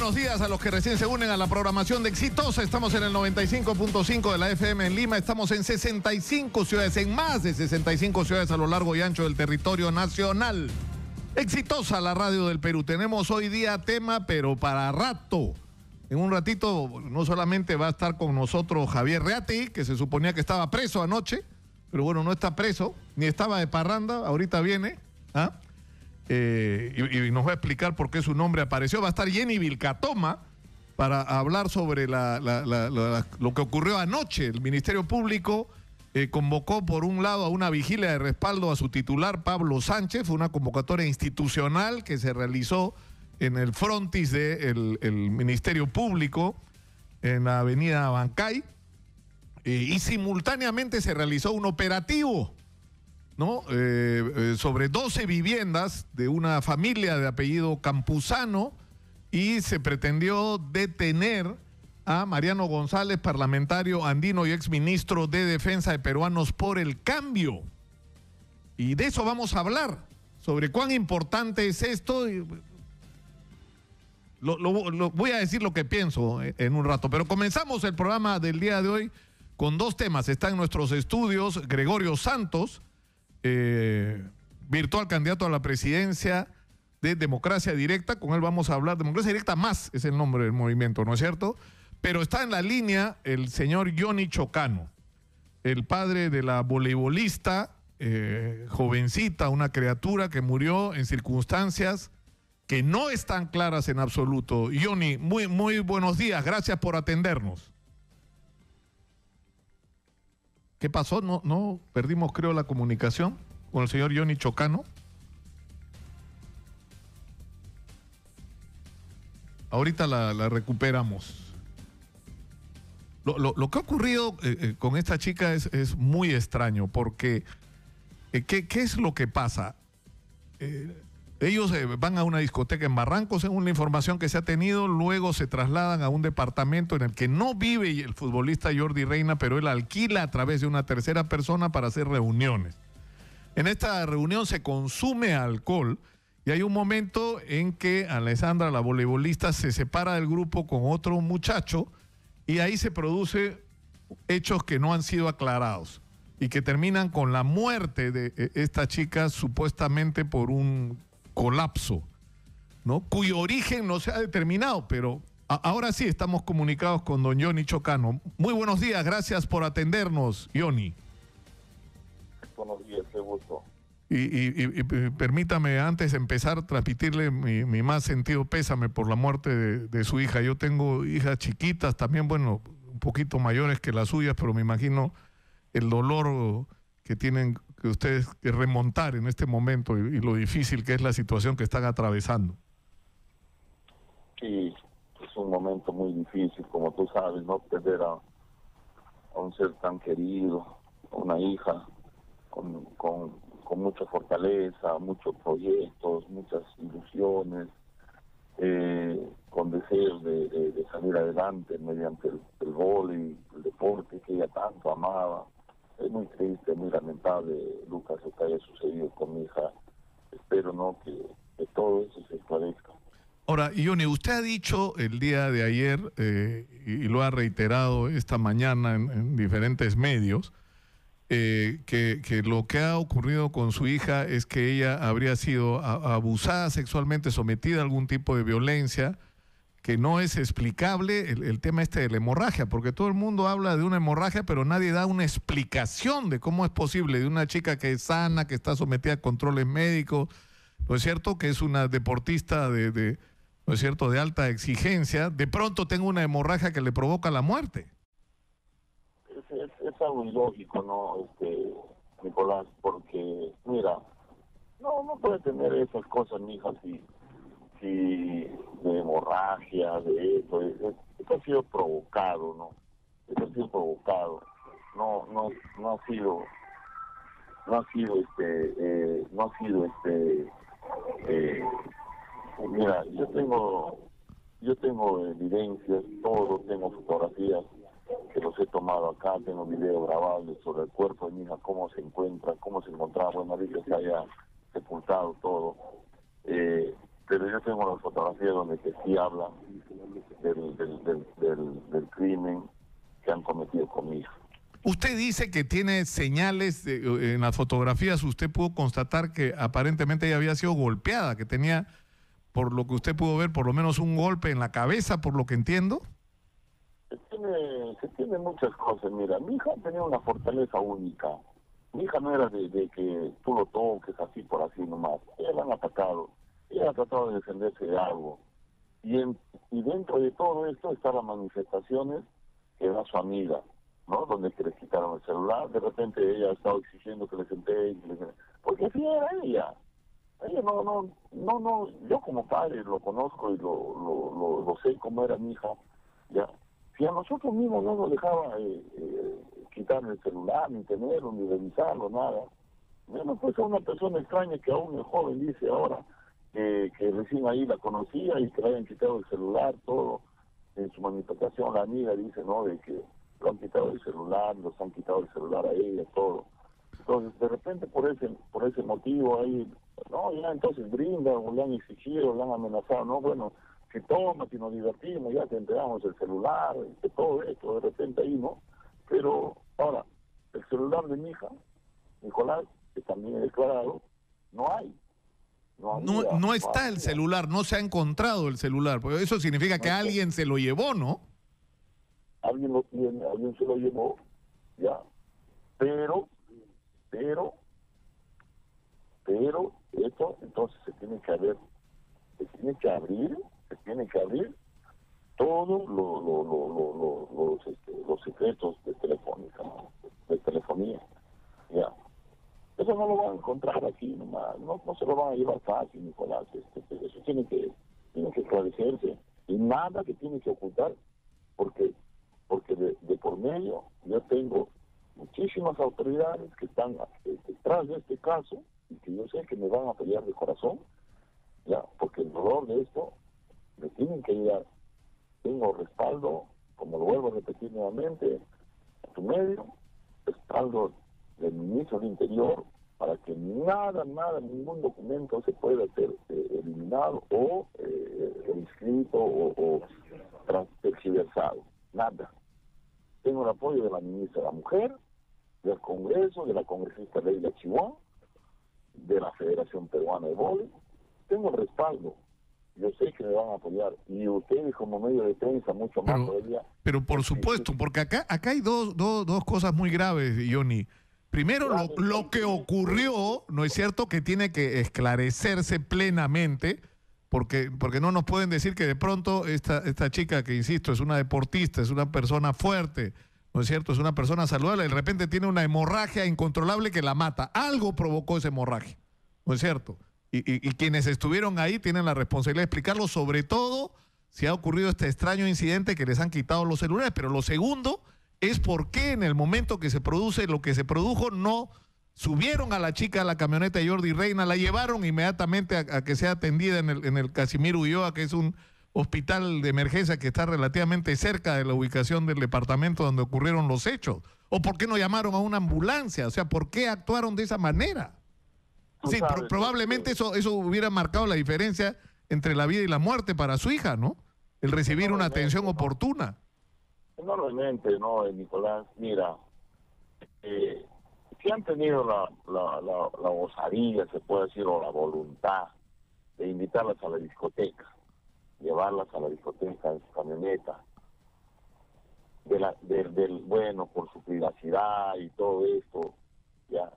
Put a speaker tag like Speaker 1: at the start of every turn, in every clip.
Speaker 1: buenos días a los que recién se unen a la programación de Exitosa. Estamos en el 95.5 de la FM en Lima. Estamos en 65 ciudades, en más de 65 ciudades a lo largo y ancho del territorio nacional. Exitosa, la radio del Perú. Tenemos hoy día tema, pero para rato. En un ratito no solamente va a estar con nosotros Javier Reati, que se suponía que estaba preso anoche, pero bueno, no está preso, ni estaba de parranda, ahorita viene, y nos va a explicar por qué su nombre apareció. Va a estar Jenny Vilcatoma para hablar sobre lo que ocurrió anoche. El Ministerio Público convocó por un lado a una vigilia de respaldo a su titular, Pablo Sánchez. Fue una convocatoria institucional que se realizó en el frontis del Ministerio Público, en la avenida Bancay, y simultáneamente se realizó un operativo, ¿no? Sobre 12 viviendas de una familia de apellido Campuzano, y se pretendió detener a Mariano González, parlamentario andino y exministro de Defensa de Peruanos por el Cambio. Y de eso vamos a hablar, sobre cuán importante es esto. Voy a decir lo que pienso en un rato, pero comenzamos el programa del día de hoy con dos temas. Está en nuestros estudios Gregorio Santos, virtual candidato a la presidencia de Democracia Directa. Con él vamos a hablar. Democracia Directa Más es el nombre del movimiento, ¿no es cierto? Pero está en la línea el señor Johnny Chocano, el padre de la voleibolista jovencita, una criatura que murió en circunstancias que no están claras en absoluto. Johnny, muy buenos días, gracias por atendernos. ¿Qué pasó? No perdimos, creo, la comunicación con el señor Johnny Chocano. Ahorita la recuperamos. Lo que ha ocurrido con esta chica es muy extraño, porque ¿qué es lo que pasa? Ellos van a una discoteca en Barrancos, según la información que se ha tenido. Luego se trasladan a un departamento en el que no vive el futbolista Jordi Reina, pero él alquila a través de una tercera persona para hacer reuniones. En esta reunión se consume alcohol y hay un momento en que Alessandra, la voleibolista, se separa del grupo con otro muchacho, y ahí se produce hechos que no han sido aclarados y que terminan con la muerte de esta chica, supuestamente por un colapso, ¿no? Cuyo origen no se ha determinado, pero ahora sí estamos comunicados con don Johnny Chocano. Muy buenos días, gracias por atendernos, Johnny.
Speaker 2: Buenos días, qué gusto.
Speaker 1: Y permítame, antes de empezar, transmitirle mi más sentido pésame por la muerte de su hija. Yo tengo hijas chiquitas también, bueno, un poquito mayores que las suyas, pero me imagino el dolor que tienen que ustedes que remontar en este momento y lo difícil que es la situación que están atravesando.
Speaker 2: Sí, es un momento muy difícil, como tú sabes, ¿no? Perder a un ser tan querido, una hija con mucha fortaleza, muchos proyectos, muchas ilusiones, con deseos de salir adelante mediante el vóley, el deporte que ella tanto amaba. Es muy triste, muy lamentable, Lucas, lo que haya sucedido con mi hija. Espero, ¿no?, que todo eso se esclarezca.
Speaker 1: Ahora, Johnny, usted ha dicho el día de ayer, y lo ha reiterado esta mañana en diferentes medios, que lo que ha ocurrido con su hija es que ella habría sido abusada sexualmente, sometida a algún tipo de violencia, que no es explicable el tema de la hemorragia, porque todo el mundo habla de una hemorragia, pero nadie da una explicación de cómo es posible de una chica que es sana, que está sometida a controles médicos, ¿no es cierto?, que es una deportista ¿no es cierto?, de alta exigencia, de pronto tenga una hemorragia que le provoca la muerte.
Speaker 2: Es algo ilógico, ¿no, Nicolás? Porque, mira, no puede tener esas cosas, mi hija, si de hemorragia, de eso. Esto ha sido provocado, ¿no? Esto ha sido provocado. No ha sido mira, yo tengo evidencias, todo, tengo fotografías que los he tomado acá, tengo videos grabables sobre el cuerpo de mi hija, cómo se encontraba, bueno, ahorita se haya sepultado todo, pero yo tengo las fotografías donde que sí habla del crimen que han cometido con mi hija.
Speaker 1: Usted dice que tiene señales, en las fotografías usted pudo constatar que aparentemente ella había sido golpeada, que tenía, por lo que usted pudo ver, por lo menos un golpe en la cabeza, por lo que entiendo.
Speaker 2: Se tiene muchas cosas. Mira, mi hija tenía una fortaleza única. Mi hija no era de que tú lo toques así por así nomás. Ella la han atacado. Ella ha tratado de defenderse de algo. Y dentro de todo esto están las manifestaciones que da su amiga, ¿no? Donde que les quitaron el celular. De repente ella ha estado exigiendo que les entregue. Porque así era ella. Ella no. Yo como padre lo conozco y lo sé cómo era mi hija. Ya. Si a nosotros mismos no nos dejaba quitarle el celular, ni tenerlo, ni revisarlo, nada. Menos pues a una persona extraña que aún el joven dice ahora que recién ahí la conocía y que le hayan quitado el celular, todo. En su manifestación la amiga dice, ¿no?, de que lo han quitado el celular, los han quitado el celular a ella, todo. Entonces, de repente por ese motivo ahí, no, ya entonces brinda, o le han exigido, le han amenazado, no, bueno, si toma, si nos divertimos, ya te entregamos el celular, que todo esto, de repente ahí, ¿no? Pero, ahora, el celular de mi hija, Nicolás, que también he declarado, no hay.
Speaker 1: No está el celular, no se ha encontrado el celular, porque eso significa que alguien se lo llevó, ¿no?
Speaker 2: Alguien lo tiene, alguien se lo llevó, ya. Pero esto entonces se tiene que abrir todos los secretos de telefónica, ¿no? De telefonía, ya. Eso no lo van a encontrar aquí nomás, no se lo van a llevar fácil, Nicolás. Eso tiene que esclarecerse, y nada que tiene que ocultar, porque de por medio yo tengo muchísimas autoridades que están detrás de este caso y que yo sé que me van a apoyar de corazón, ya, porque el dolor de esto me tienen que ayudar. Tengo respaldo, como lo vuelvo a repetir nuevamente, a tu medio, respaldo del ministro del Interior, para que nada, ningún documento se pueda ser eliminado o inscrito o tergiversado, nada. Tengo el apoyo de la ministra de la Mujer, del Congreso, de la congresista Leila Chihuahua, de la Federación Peruana de Vóley. Tengo el respaldo. Yo sé que me van a apoyar, y ustedes como medio de prensa mucho más todavía.
Speaker 1: Pero por supuesto, porque acá hay dos cosas muy graves, Johnny. Primero, lo que ocurrió, ¿no es cierto?, que tiene que esclarecerse plenamente, porque no nos pueden decir que de pronto esta chica, que insisto, es una deportista, es una persona fuerte, ¿no es cierto?, es una persona saludable, de repente tiene una hemorragia incontrolable que la mata. Algo provocó esa hemorragia, ¿no es cierto? Y quienes estuvieron ahí tienen la responsabilidad de explicarlo, sobre todo si ha ocurrido este extraño incidente que les han quitado los celulares. Pero lo segundo es por qué en el momento que se produce lo que se produjo no subieron a la chica a la camioneta de Jordi Reina, la llevaron inmediatamente a que sea atendida en el Casimiro Ulloa, que es un hospital de emergencia que está relativamente cerca de la ubicación del departamento donde ocurrieron los hechos. ¿O por qué no llamaron a una ambulancia? O sea, ¿por qué actuaron de esa manera? Sí, probablemente eso hubiera marcado la diferencia entre la vida y la muerte para su hija, ¿no? El recibir una atención oportuna.
Speaker 2: Enormemente, ¿no, Nicolás? Mira, si han tenido la osadía, se puede decir, o la voluntad de invitarlas a la discoteca, llevarlas a la discoteca en su camioneta, bueno, por su privacidad y todo esto, ya,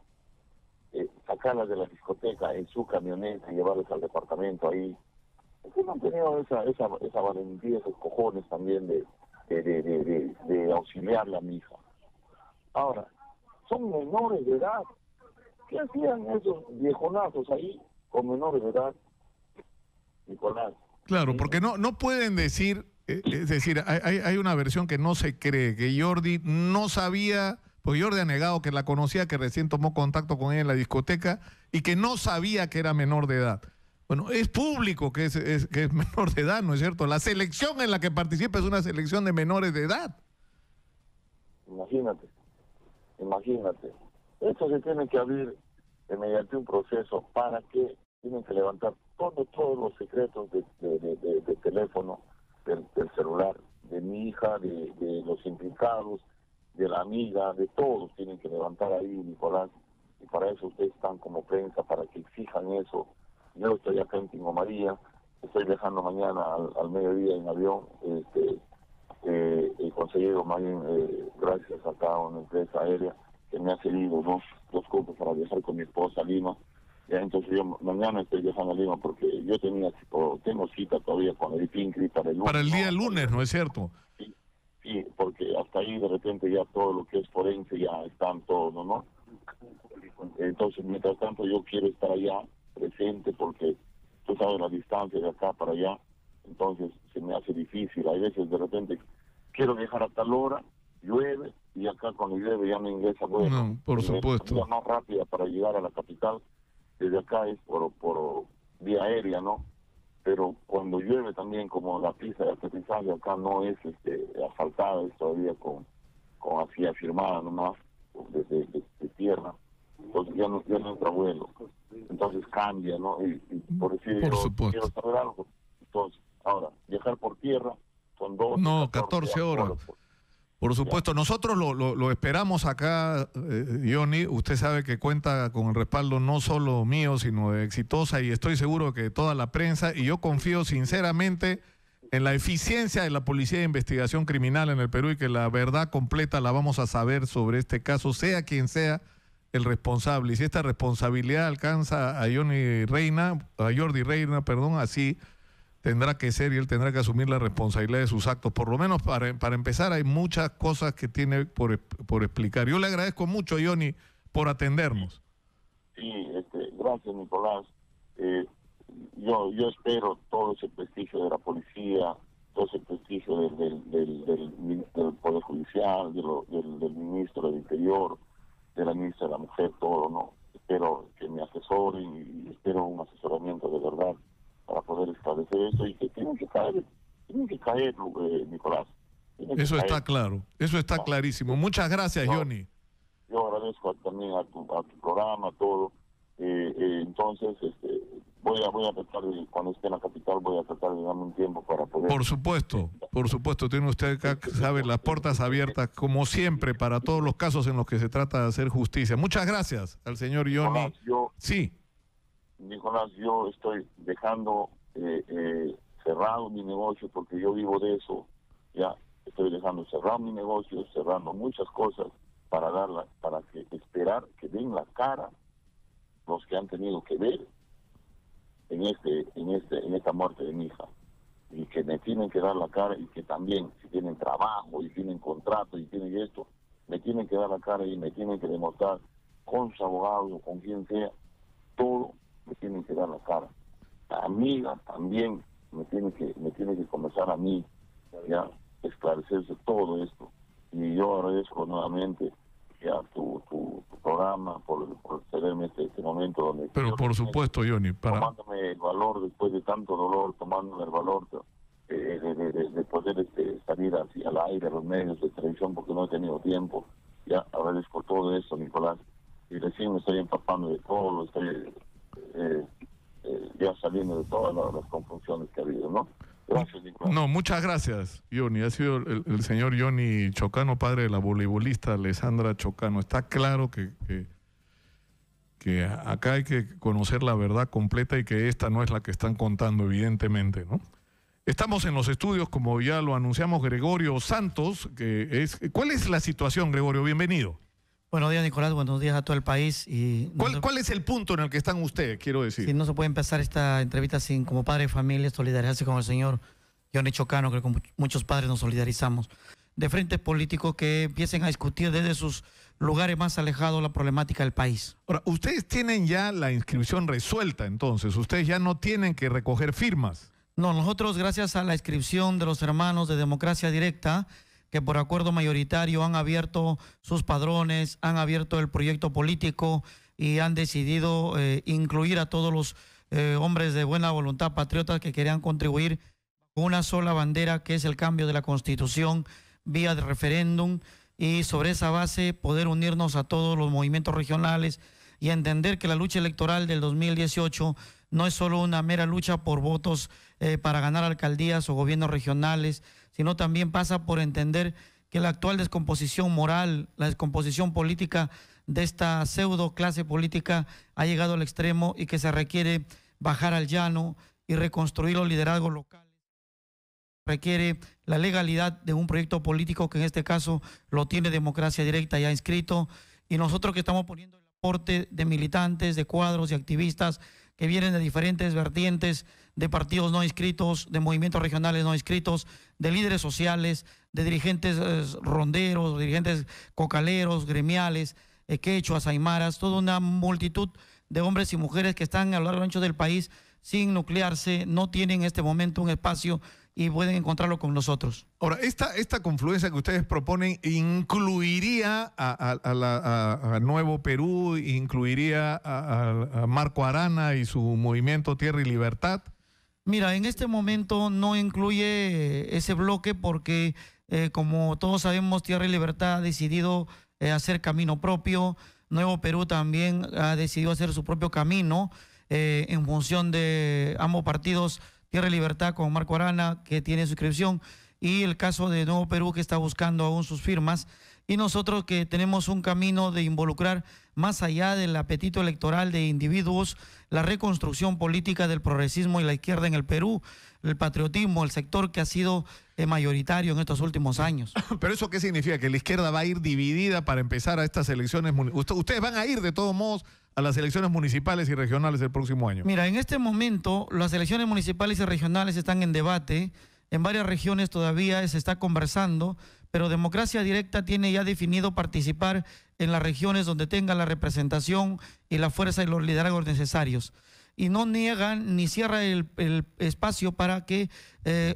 Speaker 2: sacarlas de la discoteca en su camioneta y llevarlas al departamento ahí. ¿Por no han tenido esa valentía, esos cojones también de auxiliarle a mi hija? Ahora, son menores de edad. ¿Qué hacían esos viejonazos ahí con menores de edad, Nicolás?
Speaker 1: Claro, porque no pueden decir, es decir, hay una versión que no se cree, que Jordi no sabía, porque Jordi ha negado que la conocía, que recién tomó contacto con ella en la discoteca y que no sabía que era menor de edad. Bueno, es público que es menor de edad, ¿no es cierto? La selección en la que participa es una selección de menores de edad.
Speaker 2: Imagínate. Esto se tiene que abrir mediante un proceso para que tienen que levantar todos los secretos de teléfono del celular de mi hija, de los implicados, de la amiga, de todos tienen que levantar ahí, Nicolás, y para eso ustedes están como prensa, para que exijan eso. Yo estoy acá en Tingo María, estoy viajando mañana al mediodía en avión, he conseguido más bien, gracias acá a una empresa aérea que me ha cedido dos cupos para viajar con mi esposa a Lima. Ya, entonces yo mañana estoy viajando a Lima porque yo tengo cita todavía con el PINCRI para el lunes.
Speaker 1: Para el día lunes, ¿no es cierto?
Speaker 2: Sí, sí, porque hasta ahí de repente ya todo lo que es forense ya están todos, ¿no? Entonces, mientras tanto, yo quiero estar allá presente porque tú sabes la distancia de acá para allá, entonces se me hace difícil. Hay veces de repente quiero viajar a tal hora, llueve, y acá cuando llueve ya me ingresa bueno.
Speaker 1: No, por supuesto.
Speaker 2: La más rápida para llegar a la capital desde acá es por vía aérea, ¿no? Pero cuando llueve también, como la pista de aterrizaje acá no es asfaltada, es todavía con así afirmada nomás, desde tierra, entonces ya no entra vuelo, entonces cambia, ¿no? Y por decir,
Speaker 1: por
Speaker 2: yo
Speaker 1: supuesto.
Speaker 2: quiero saber algo, entonces, ahora, viajar por tierra son 12,
Speaker 1: No, 14 horas. Por supuesto, nosotros lo esperamos acá, Johnny. Usted sabe que cuenta con el respaldo no solo mío, sino de Exitosa, y estoy seguro que toda la prensa, y yo confío sinceramente en la eficiencia de la Policía de Investigación Criminal en el Perú, y que la verdad completa la vamos a saber sobre este caso, sea quien sea el responsable. Y si esta responsabilidad alcanza a Jordi Reina, así tendrá que ser, y él tendrá que asumir la responsabilidad de sus actos. Por lo menos para empezar, hay muchas cosas que tiene por explicar. Yo le agradezco mucho, Johnny, por atendernos.
Speaker 2: Sí, gracias, Nicolás. Yo espero todo ese prestigio de la policía, todo ese prestigio del Poder Judicial, del Ministro del Interior, de la Ministra de la Mujer, todo, ¿no? Espero que me asesoren y espero un asesoramiento de verdad para poder establecer eso, y que tienen que caer, Nicolás.
Speaker 1: Eso está claro, eso está clarísimo. Muchas gracias, Johnny.
Speaker 2: Yo agradezco también a tu programa, todo. Entonces, voy a tratar de, cuando esté en la capital, voy a tratar de darme un tiempo para poder...
Speaker 1: Por supuesto, tiene usted acá, sabe, las puertas abiertas, como siempre, para todos los casos en los que se trata de hacer justicia. Muchas gracias al señor Johnny. Sí.
Speaker 2: Nicolás, yo estoy dejando cerrado mi negocio porque yo vivo de eso. Ya estoy dejando cerrado mi negocio, cerrando muchas cosas para esperar que den la cara los que han tenido que ver en esta muerte de mi hija, y que me tienen que dar la cara, y que también si tienen trabajo y tienen contrato y tienen esto, me tienen que dar la cara y me tienen que demostrar con sus abogados o con quien sea, todo me tienen que dar la cara. La amiga también me tiene que comenzar a mí, ya, esclarecerse todo esto. Y yo agradezco nuevamente ya tu programa por cederme este momento donde...
Speaker 1: Pero por supuesto, Johnny,
Speaker 2: tomándome el valor después de tanto dolor, tomándome el valor de poder salir así al aire, a los medios de televisión, porque no he tenido tiempo. Ya agradezco todo esto, Nicolás, y recién me estoy empapando de todo, estoy ya saliendo de todas las confusiones que ha habido, ¿no? Gracias, Nicolás.
Speaker 1: No, muchas gracias, Johnny. Ha sido el señor Johnny Chocano, padre de la voleibolista Alessandra Chocano. Está claro que acá hay que conocer la verdad completa, y que esta no es la que están contando, evidentemente, ¿no? Estamos en los estudios, como ya lo anunciamos, Gregorio Santos, ¿cuál es la situación, Gregorio? Bienvenido.
Speaker 3: Buenos días, Nicolás, buenos días a todo el país.
Speaker 1: ¿Cuál es el punto en el que están ustedes, quiero decir?
Speaker 3: Sí, no se puede empezar esta entrevista sin, como padre de familia, solidarizarse con el señor Johnny Chocano, que con muchos padres nos solidarizamos. De frentes políticos que empiecen a discutir desde sus lugares más alejados la problemática del país.
Speaker 1: Ahora, ustedes tienen ya la inscripción resuelta, entonces, ustedes ya no tienen que recoger firmas.
Speaker 3: No, nosotros, gracias a la inscripción de los hermanos de Democracia Directa, que por acuerdo mayoritario han abierto sus padrones, han abierto el proyecto político y han decidido incluir a todos los hombres de buena voluntad, patriotas, que querían contribuir con una sola bandera, que es el cambio de la Constitución vía de referéndum, y sobre esa base poder unirnos a todos los movimientos regionales y entender que la lucha electoral del 2018 no es solo una mera lucha por votos para ganar alcaldías o gobiernos regionales, sino también pasa por entender que la actual descomposición moral, la descomposición política de esta pseudo clase política ha llegado al extremo y que se requiere bajar al llano y reconstruir los liderazgos locales. Requiere la legalidad de un proyecto político que en este caso lo tiene Democracia Directa ya inscrito, y nosotros que estamos poniendo el aporte de militantes, de cuadros y activistas que vienen de diferentes vertientes, de partidos no inscritos, de movimientos regionales no inscritos, de líderes sociales, de dirigentes ronderos, dirigentes cocaleros, gremiales, quechuas, aymaras, toda una multitud de hombres y mujeres que están a lo largo y ancho del país sin nuclearse, no tienen en este momento un espacio y pueden encontrarlo con nosotros.
Speaker 1: Ahora, esta confluencia que ustedes proponen incluiría a Nuevo Perú, incluiría a Marco Arana y su movimiento Tierra y Libertad.
Speaker 3: Mira, en este momento no incluye ese bloque porque, como todos sabemos, Tierra y Libertad ha decidido hacer camino propio. Nuevo Perú también ha decidido hacer su propio camino en función de ambos partidos, Tierra y Libertad con Marco Arana, que tiene su inscripción, y el caso de Nuevo Perú, que está buscando aún sus firmas, y nosotros que tenemos un camino de involucrar más allá del apetito electoral de individuos, la reconstrucción política del progresismo y la izquierda en el Perú, el patriotismo, el sector que ha sido mayoritario en estos últimos años.
Speaker 1: ¿Pero eso qué significa? ¿Que la izquierda va a ir dividida para empezar a estas elecciones? ¿Ustedes van a ir de todos modos a las elecciones municipales y regionales del próximo año?
Speaker 3: Mira, en este momento las elecciones municipales y regionales están en debate. En varias regiones todavía se está conversando, pero Democracia Directa tiene ya definido participar en las regiones donde tenga la representación y la fuerza y los liderazgos necesarios. Y no niegan ni cierra el espacio para que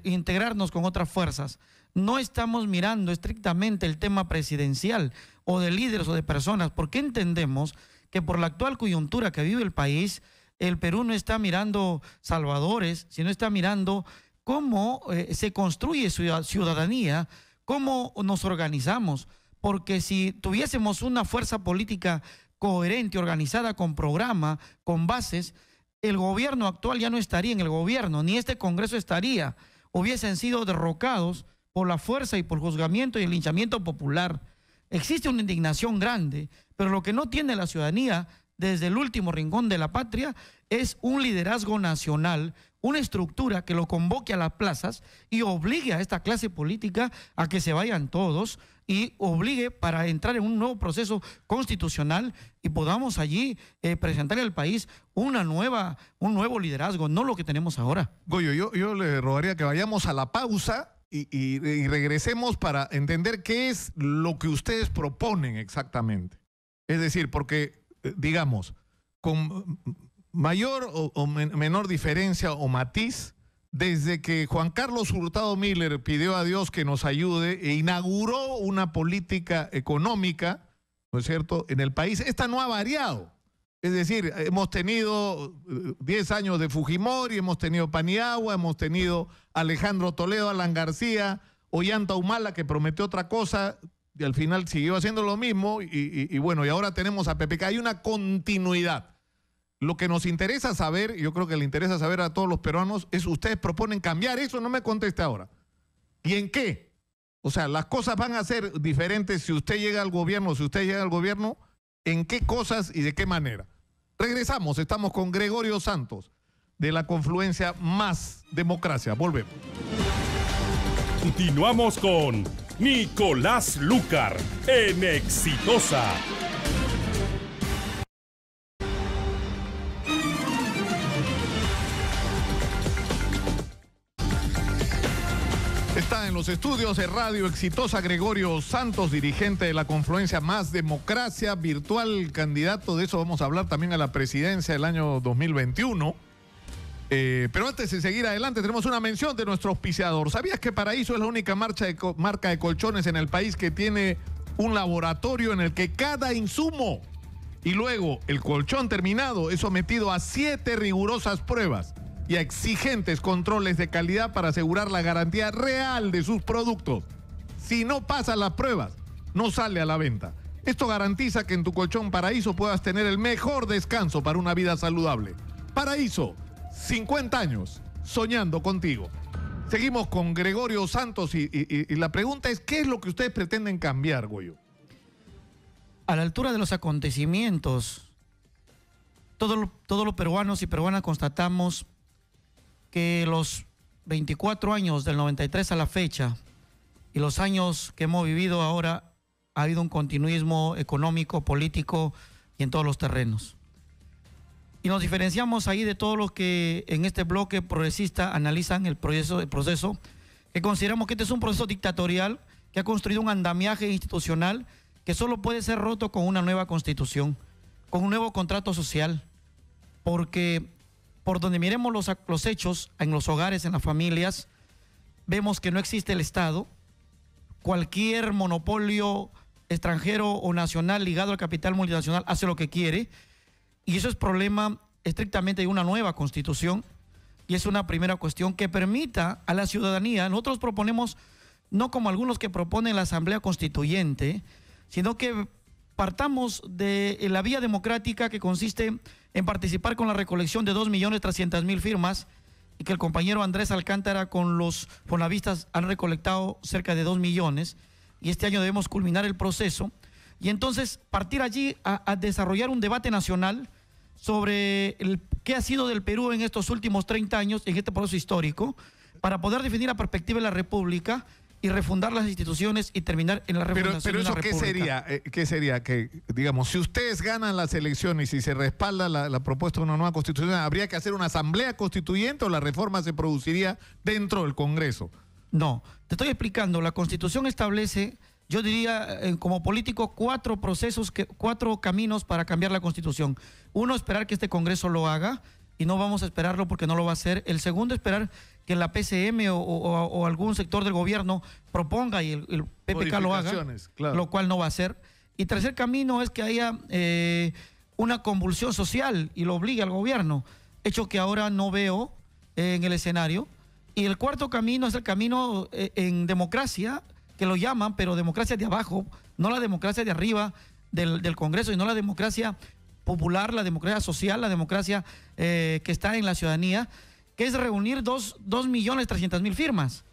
Speaker 3: integrarnos con otras fuerzas. No estamos mirando estrictamente el tema presidencial o de líderes o de personas, porque entendemos que por la actual coyuntura que vive el país, el Perú no está mirando salvadores, sino está mirando cómo se construye su ciudadanía, cómo nos organizamos, porque si tuviésemos una fuerza política coherente, organizada, con programa, con bases, el gobierno actual ya no estaría en el gobierno, ni este Congreso estaría, hubiesen sido derrocados por la fuerza y por el juzgamiento y el linchamiento popular. Existe una indignación grande, pero lo que no tiene la ciudadanía desde el último rincón de la patria es un liderazgo nacional, una estructura que lo convoque a las plazas y obligue a esta clase política a que se vayan todos y obligue para entrar en un nuevo proceso constitucional y podamos allí presentarle al país un nuevo liderazgo, no lo que tenemos ahora.
Speaker 1: Goyo, yo le rogaría que vayamos a la pausa y regresemos para entender qué es lo que ustedes proponen exactamente. Es decir, porque, digamos, con mayor o menor diferencia o matiz, desde que Juan Carlos Hurtado Miller pidió a Dios que nos ayude e inauguró una política económica, ¿no es cierto?, en el país, esta no ha variado. Es decir, hemos tenido 10 años de Fujimori, hemos tenido Paniagua, hemos tenido Alejandro Toledo, Alan García, Ollanta Humala, que prometió otra cosa y al final siguió haciendo lo mismo, y bueno, y ahora tenemos a PPK. Hay una continuidad. Lo que nos interesa saber, yo creo que le interesa saber a todos los peruanos, es ustedes proponen cambiar eso, no me conteste ahora. ¿Y en qué? O sea, las cosas van a ser diferentes si usted llega al gobierno, ¿en qué cosas y de qué manera? Regresamos, estamos con Gregorio Santos, de la confluencia Más Democracia. Volvemos.
Speaker 4: Continuamos con Nicolás Lucar en Exitosa.
Speaker 1: Está en los estudios de Radio Exitosa Gregorio Santos, dirigente de la confluencia Más Democracia, virtual candidato, de eso vamos a hablar también a la presidencia del año 2021. Pero antes de seguir adelante, tenemos una mención de nuestro auspiciador. ¿Sabías que Paraíso es la única marca de colchones en el país que tiene un laboratorio en el que cada insumo y luego el colchón terminado es sometido a 7 rigurosas pruebas y a exigentes controles de calidad para asegurar la garantía real de sus productos? Si no pasan las pruebas, no sale a la venta. Esto garantiza que en tu colchón Paraíso puedas tener el mejor descanso para una vida saludable. Paraíso, 50 años soñando contigo. Seguimos con Gregorio Santos y la pregunta es, ¿qué es lo que ustedes pretenden cambiar, Goyo?
Speaker 3: A la altura de los acontecimientos, todos los peruanos y peruanas constatamos que los 24 años del 93 a la fecha y los años que hemos vivido ahora, ha habido un continuismo económico, político y en todos los terrenos. Y nos diferenciamos ahí de todos los que en este bloque progresista analizan el proceso, que consideramos que este es un proceso dictatorial que ha construido un andamiaje institucional que solo puede ser roto con una nueva constitución, con un nuevo contrato social, porque por donde miremos los hechos en los hogares, en las familias, vemos que no existe el Estado. Cualquier monopolio extranjero o nacional ligado al capital multinacional hace lo que quiere, y eso es problema estrictamente de una nueva constitución, y es una primera cuestión que permita a la ciudadanía. Nosotros proponemos, no como algunos que proponen la Asamblea Constituyente, sino que partamos de la vía democrática que consiste en participar con la recolección de 2.300.000 firmas, y que el compañero Andrés Alcántara con los fonavistas han recolectado cerca de 2 millones, y este año debemos culminar el proceso, y entonces partir allí a desarrollar un debate nacional sobre qué ha sido del Perú en estos últimos 30 años, en este proceso histórico, para poder definir la perspectiva de la República y refundar las instituciones y terminar en la refundación de la República.
Speaker 1: Pero ¿qué sería? Que, digamos, si ustedes ganan las elecciones y si se respalda la propuesta de una nueva constitución, ¿habría que hacer una asamblea constituyente o la reforma se produciría dentro del Congreso?
Speaker 3: No, te estoy explicando. La Constitución establece, yo diría, como político, 4 caminos para cambiar la Constitución. Uno, esperar que este Congreso lo haga, y no vamos a esperarlo porque no lo va a hacer. El segundo, esperar que la PCM o algún sector del gobierno proponga y el PPK lo haga, claro, lo cual no va a hacer. Y tercer camino es que haya una convulsión social y lo obligue al gobierno, hecho que ahora no veo en el escenario. Y el cuarto camino es el camino en democracia, que lo llaman, pero democracia de abajo, no la democracia de arriba del Congreso, sino la democracia popular, la democracia social, la democracia que está en la ciudadanía, que es reunir 2.300.000 firmas,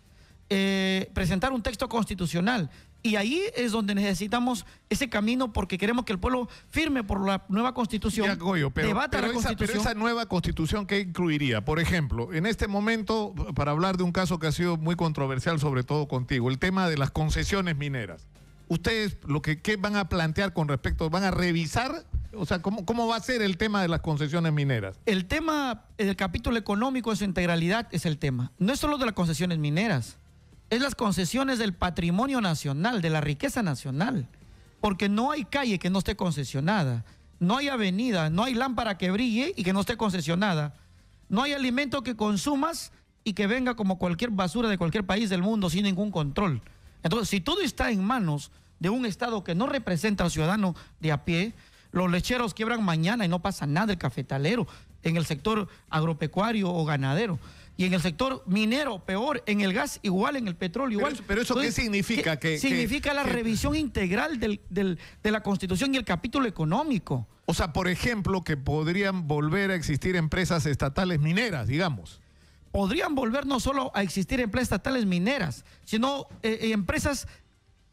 Speaker 3: presentar un texto constitucional. Y ahí es donde necesitamos ese camino, porque queremos que el pueblo firme por la nueva constitución, debata la constitución.
Speaker 1: Pero esa nueva constitución, ¿qué incluiría? Por ejemplo, en este momento, para hablar de un caso que ha sido muy controversial, sobre todo contigo, el tema de las concesiones mineras. ¿Ustedes qué van a plantear con respecto? ¿Van a revisar? O sea, ¿cómo va a ser el tema de las concesiones mineras?
Speaker 3: El tema del capítulo económico en su integralidad es el tema. No es solo de las concesiones mineras, es las concesiones del patrimonio nacional, de la riqueza nacional. Porque no hay calle que no esté concesionada, no hay avenida, no hay lámpara que brille y que no esté concesionada, no hay alimento que consumas y que venga como cualquier basura de cualquier país del mundo sin ningún control. Entonces, si todo está en manos de un Estado que no representa al ciudadano de a pie, los lecheros quiebran mañana y no pasa nada, el cafetalero, en el sector agropecuario o ganadero. Y en el sector minero, peor, en el gas igual, en el petróleo igual.
Speaker 1: Pero eso, ¿qué significa?
Speaker 3: Significa la revisión integral de la Constitución y el capítulo económico.
Speaker 1: O sea, por ejemplo, que podrían volver a existir empresas estatales mineras, digamos.
Speaker 3: Podrían volver no solo a existir empresas estatales mineras, sino empresas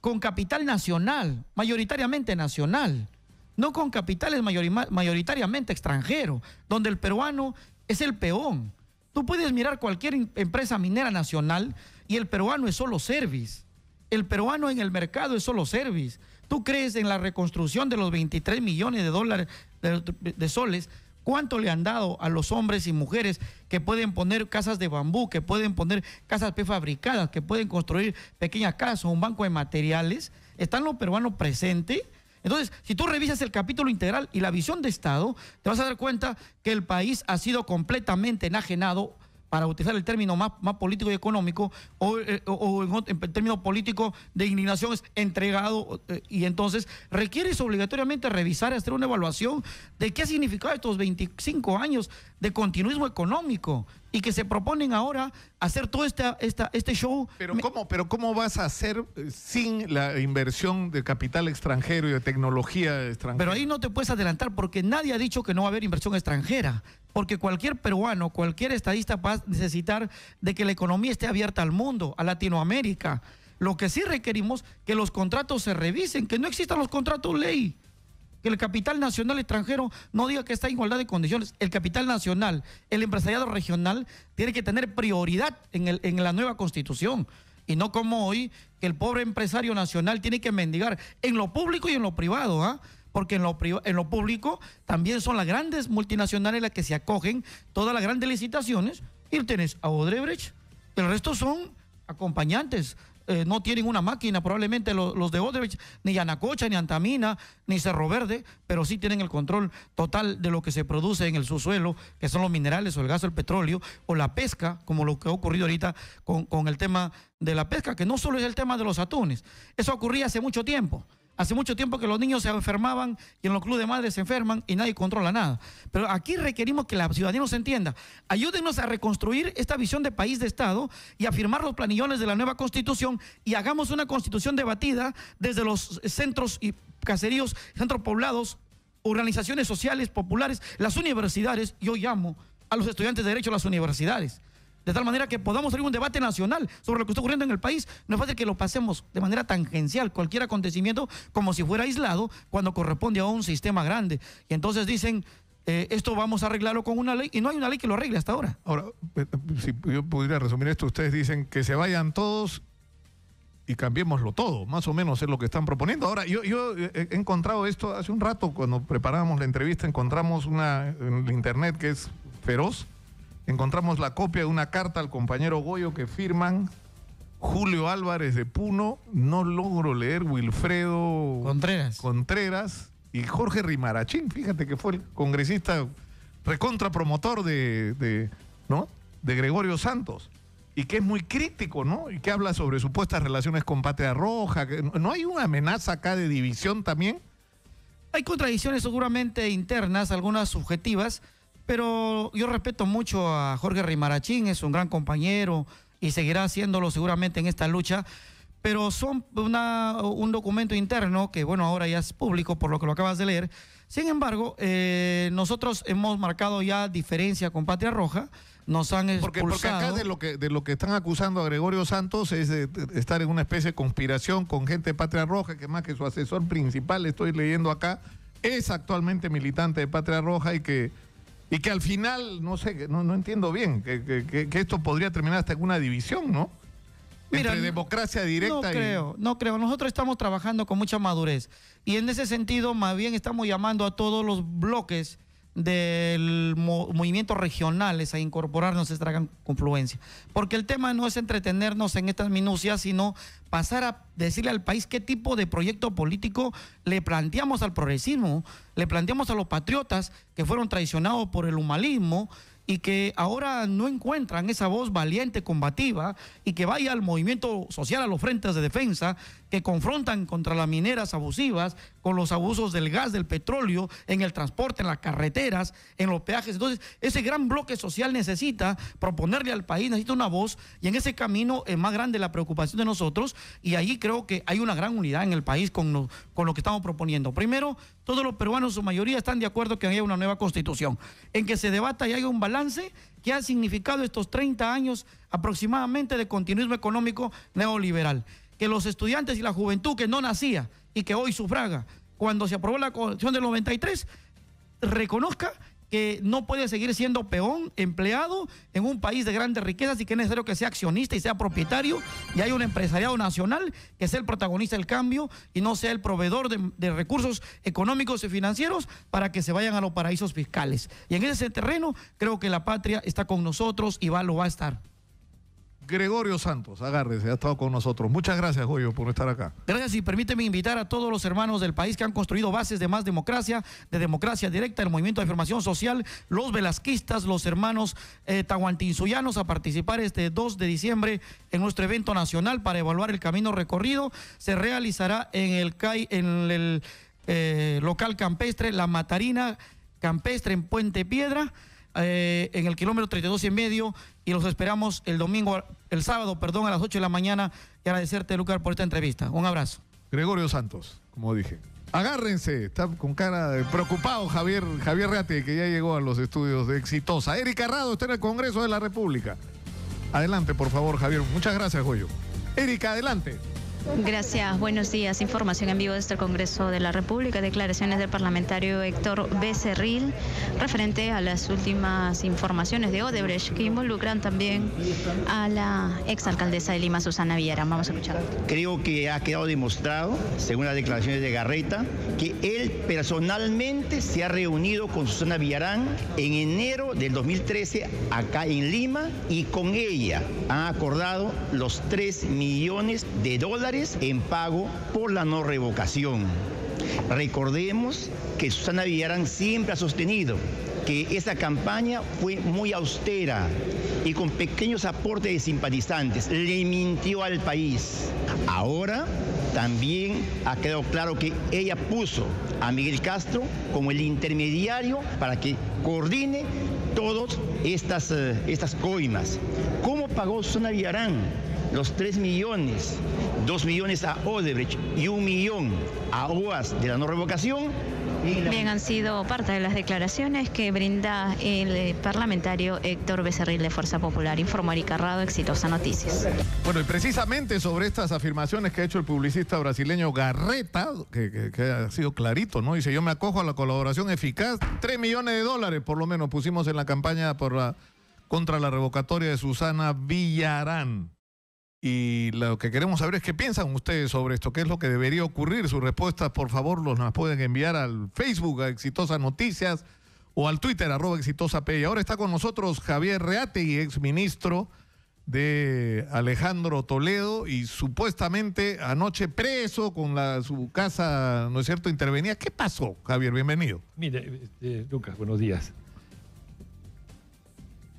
Speaker 3: con capital nacional, mayoritariamente nacional, no con capitales mayoritariamente extranjeros, donde el peruano es el peón. Tú puedes mirar cualquier empresa minera nacional y el peruano es solo service. El peruano en el mercado es solo service. ¿Tú crees en la reconstrucción de los 23 millones de dólares de soles? ¿Cuánto le han dado a los hombres y mujeres que pueden poner casas de bambú, que pueden poner casas prefabricadas, que pueden construir pequeñas casas o un banco de materiales? ¿Están los peruanos presentes? Entonces, si tú revisas el capítulo integral y la visión de Estado, te vas a dar cuenta que el país ha sido completamente enajenado, para utilizar el término más político y económico, o en términos políticos de indignación, es entregado, y entonces requieres obligatoriamente revisar y hacer una evaluación de qué ha significado estos 25 años de continuismo económico, y que se proponen ahora hacer todo este show.
Speaker 1: Pero ¿cómo vas a hacer sin la inversión de capital extranjero y de tecnología extranjera?
Speaker 3: Pero ahí no te puedes adelantar, porque nadie ha dicho que no va a haber inversión extranjera. porque cualquier peruano, cualquier estadista va a necesitar de que la economía esté abierta al mundo, a Latinoamérica. Lo que sí requerimos que los contratos se revisen, que no existan los contratos ley, que el capital nacional extranjero no diga que está en igualdad de condiciones. El capital nacional, el empresariado regional tiene que tener prioridad en la nueva constitución, y no como hoy, que el pobre empresario nacional tiene que mendigar en lo público y en lo privado, ¿ah? Porque en lo público también son las grandes multinacionales las que se acogen todas las grandes licitaciones, y tienes a Odebrecht, el resto son acompañantes. No tienen una máquina probablemente los de Odebrecht, ni Yanacocha, ni Antamina, ni Cerro Verde, pero sí tienen el control total de lo que se produce en el subsuelo, que son los minerales o el gas o el petróleo, o la pesca, como lo que ha ocurrido ahorita con el tema de la pesca, que no solo es el tema de los atunes. Eso ocurría hace mucho tiempo. Hace mucho tiempo que los niños se enfermaban y en los clubes de madres se enferman y nadie controla nada. Pero aquí requerimos que la ciudadanía nos entienda. Ayúdenos a reconstruir esta visión de país de Estado y a firmar los planillones de la nueva Constitución, y hagamos una Constitución debatida desde los centros y caseríos, centros poblados, organizaciones sociales, populares, las universidades. Yo llamo a los estudiantes de Derecho a las universidades, de tal manera que podamos tener un debate nacional sobre lo que está ocurriendo en el país. No es fácil que lo pasemos de manera tangencial, cualquier acontecimiento, como si fuera aislado, cuando corresponde a un sistema grande. Y entonces dicen, esto vamos a arreglarlo con una ley, y no hay una ley que lo arregle hasta ahora.
Speaker 1: Ahora, si yo pudiera resumir esto, ustedes dicen que se vayan todos y cambiémoslo todo, más o menos es lo que están proponiendo. Ahora, yo he encontrado esto hace un rato, cuando preparábamos la entrevista, encontramos una en internet que es feroz. Encontramos la copia de una carta al compañero Goyo que firman Julio Álvarez de Puno, no logro leer, Wilfredo Contreras y Jorge Rimarachín, fíjate que fue el congresista recontra promotor de Gregorio Santos, y que es muy crítico, ¿no? Y que habla sobre supuestas relaciones con Patria Roja. ¿No hay una amenaza acá de división también?
Speaker 3: Hay contradicciones seguramente internas, algunas subjetivas, pero yo respeto mucho a Jorge Rimarachín, es un gran compañero y seguirá haciéndolo seguramente en esta lucha, pero son un documento interno que, bueno, ahora ya es público por lo que lo acabas de leer. Sin embargo, nosotros hemos marcado ya diferencia con Patria Roja, nos han expulsado.
Speaker 1: Porque acá de lo que están acusando a Gregorio Santos es de estar en una especie de conspiración con gente de Patria Roja, que más que su asesor principal, estoy leyendo acá, es actualmente militante de Patria Roja, y que al final, no sé, no entiendo bien, que esto podría terminar hasta en una división, ¿no?
Speaker 3: Mira,
Speaker 1: entre democracia directa
Speaker 3: no creo. Nosotros estamos trabajando con mucha madurez, y en ese sentido más bien estamos llamando a todos los bloques del movimientos regionales a incorporarnos a esta gran confluencia, porque el tema no es entretenernos en estas minucias, sino pasar a decirle al país qué tipo de proyecto político le planteamos al progresismo, le planteamos a los patriotas que fueron traicionados por el humanismo y que ahora no encuentran esa voz valiente, combativa, y que vaya al movimiento social, a los frentes de defensa, que confrontan contra las mineras abusivas, con los abusos del gas, del petróleo, en el transporte, en las carreteras, en los peajes. Entonces, ese gran bloque social necesita proponerle al país, necesita una voz, y en ese camino es más grande la preocupación de nosotros, y ahí creo que hay una gran unidad en el país con lo que estamos proponiendo. Primero, todos los peruanos, su mayoría, están de acuerdo que haya una nueva constitución, en que se debata y haya un balance que ha significado estos 30 años aproximadamente de continuismo económico neoliberal. Que los estudiantes y la juventud que no nacía y que hoy sufraga cuando se aprobó la Constitución del 93, reconozca que no puede seguir siendo peón, empleado en un país de grandes riquezas, y que es necesario que sea accionista y sea propietario, y hay un empresariado nacional que sea el protagonista del cambio y no sea el proveedor de recursos económicos y financieros para que se vayan a los paraísos fiscales. Y en ese terreno creo que la patria está con nosotros y lo va a estar.
Speaker 1: Gregorio Santos, agárrese, ha estado con nosotros. Muchas gracias, Goyo, por estar acá.
Speaker 3: Gracias, y permíteme invitar a todos los hermanos del país que han construido bases de más democracia, de democracia directa, el movimiento de afirmación social, los velasquistas, los hermanos tahuantinsuyanos, a participar este 2 de diciembre en nuestro evento nacional para evaluar el camino recorrido. Se realizará en el local campestre La Matarina Campestre en Puente Piedra, en el kilómetro 32,5, y los esperamos el sábado, a las 8 de la mañana, y agradecerte, Lucar, por esta entrevista. Un abrazo.
Speaker 1: Gregorio Santos, como dije. Agárrense, está con cara de preocupado Javier Reate, que ya llegó a los estudios de Exitosa. Erika Rado está en el Congreso de la República. Adelante, por favor, Javier. Muchas gracias, Goyo. Erika, adelante.
Speaker 5: Gracias, buenos días. Información en vivo desde el Congreso de la República. Declaraciones del parlamentario Héctor Becerril referente a las últimas informaciones de Odebrecht que involucran también a la exalcaldesa de Lima, Susana Villarán. Vamos a escuchar.
Speaker 6: Creo que ha quedado demostrado, según las declaraciones de Garreta, que él personalmente se ha reunido con Susana Villarán en enero del 2013 acá en Lima y con ella han acordado los $3 millones en pago por la no revocación. Recordemos que Susana Villarán siempre ha sostenido que esa campaña fue muy austera y con pequeños aportes de simpatizantes. Le mintió al país. Ahora también ha quedado claro que ella puso a Miguel Castro como el intermediario para que coordine todas estas coimas. ¿Cómo pagó Susana Villarán los 3 millones, 2 millones a Odebrecht y 1 millón a OAS de la no revocación?
Speaker 5: Bien, han sido parte de las declaraciones que brinda el parlamentario Héctor Becerril de Fuerza Popular. Informó Erika Rado, Exitosa Noticias.
Speaker 1: Bueno, y precisamente sobre estas afirmaciones que ha hecho el publicista brasileño Garreta, que ha sido clarito, ¿no? Dice, yo me acojo a la colaboración eficaz, $3 millones por lo menos pusimos en la campaña contra la revocatoria de Susana Villarán. Y lo que queremos saber es qué piensan ustedes sobre esto, qué es lo que debería ocurrir. Sus respuestas, por favor, las pueden enviar al Facebook, a Exitosa Noticias, o al Twitter, @ExitosaP. Y ahora está con nosotros Javier Reategui, exministro de Alejandro Toledo, y supuestamente anoche preso con su casa, ¿no es cierto?, intervenida. ¿Qué pasó, Javier? Bienvenido.
Speaker 7: Mire, Lucas, buenos días.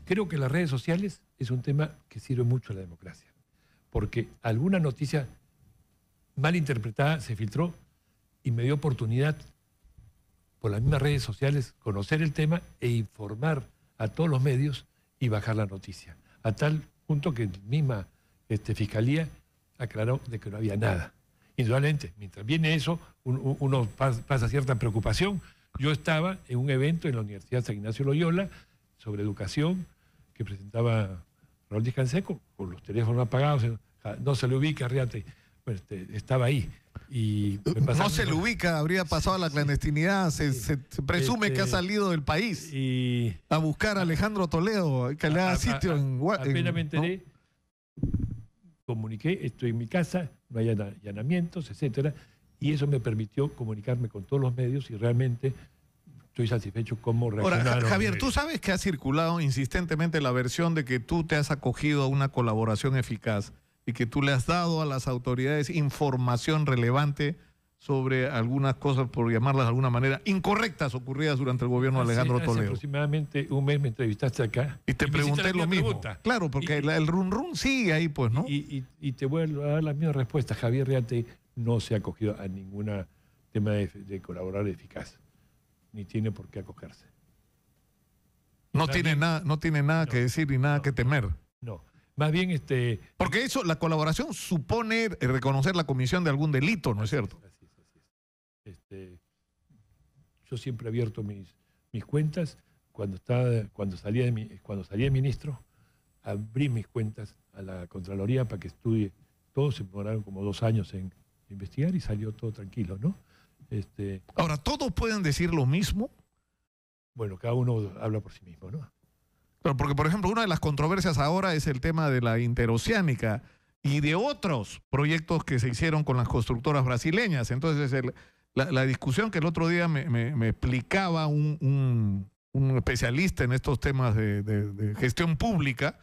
Speaker 7: Creo que las redes sociales es un tema que sirve mucho a la democracia, porque alguna noticia mal interpretada se filtró y me dio oportunidad por las mismas redes sociales conocer el tema e informar a todos los medios y bajar la noticia. A tal punto que la misma Fiscalía aclaró de que no había nada. Indudablemente, mientras viene eso, uno pasa cierta preocupación. Yo estaba en un evento en la Universidad San Ignacio Loyola sobre educación que presentaba Raúl Díaz Canseco, con los teléfonos apagados, no se le ubica, Reate. Bueno, estaba ahí. Y
Speaker 1: no se le ubica, habría pasado a la clandestinidad, se presume que ha salido del país a buscar a Alejandro Toledo, que le da sitio en
Speaker 7: apenas me enteré, comuniqué, estoy en mi casa, no hay allanamientos, etcétera, y eso me permitió comunicarme con todos los medios y realmente estoy satisfecho cómo reaccionaron.
Speaker 1: Ahora, Javier, tú sabes que ha circulado insistentemente la versión de que tú te has acogido a una colaboración eficaz y que tú le has dado a las autoridades información relevante sobre algunas cosas, por llamarlas de alguna manera, incorrectas ocurridas durante el gobierno de Alejandro Toledo.
Speaker 7: Hace aproximadamente un mes me entrevistaste acá.
Speaker 1: Y te pregunté lo mismo. Pregunta. Claro, porque el run sigue ahí, pues, ¿no?
Speaker 7: Y te voy a dar la misma respuesta. Javier Reate no se ha acogido a ningún tema de colaborar eficaz. Ni tiene por qué acogerse.
Speaker 1: No tiene nada que decir ni nada que temer.
Speaker 7: No. Más bien
Speaker 1: porque eso, la colaboración supone reconocer la comisión de algún delito, ¿no es cierto?
Speaker 7: Así es. Yo siempre he abierto mis cuentas. Cuando salía de ministro, abrí mis cuentas a la Contraloría para que estudie. Todos se demoraron como 2 años en investigar y salió todo tranquilo, ¿no?
Speaker 1: Ahora, ¿todos pueden decir lo mismo?
Speaker 7: Bueno, cada uno habla por sí mismo, ¿no?
Speaker 1: Pero porque, por ejemplo, una de las controversias ahora es el tema de la interoceánica y de otros proyectos que se hicieron con las constructoras brasileñas. Entonces, la discusión que el otro día me explicaba un especialista en estos temas de gestión pública,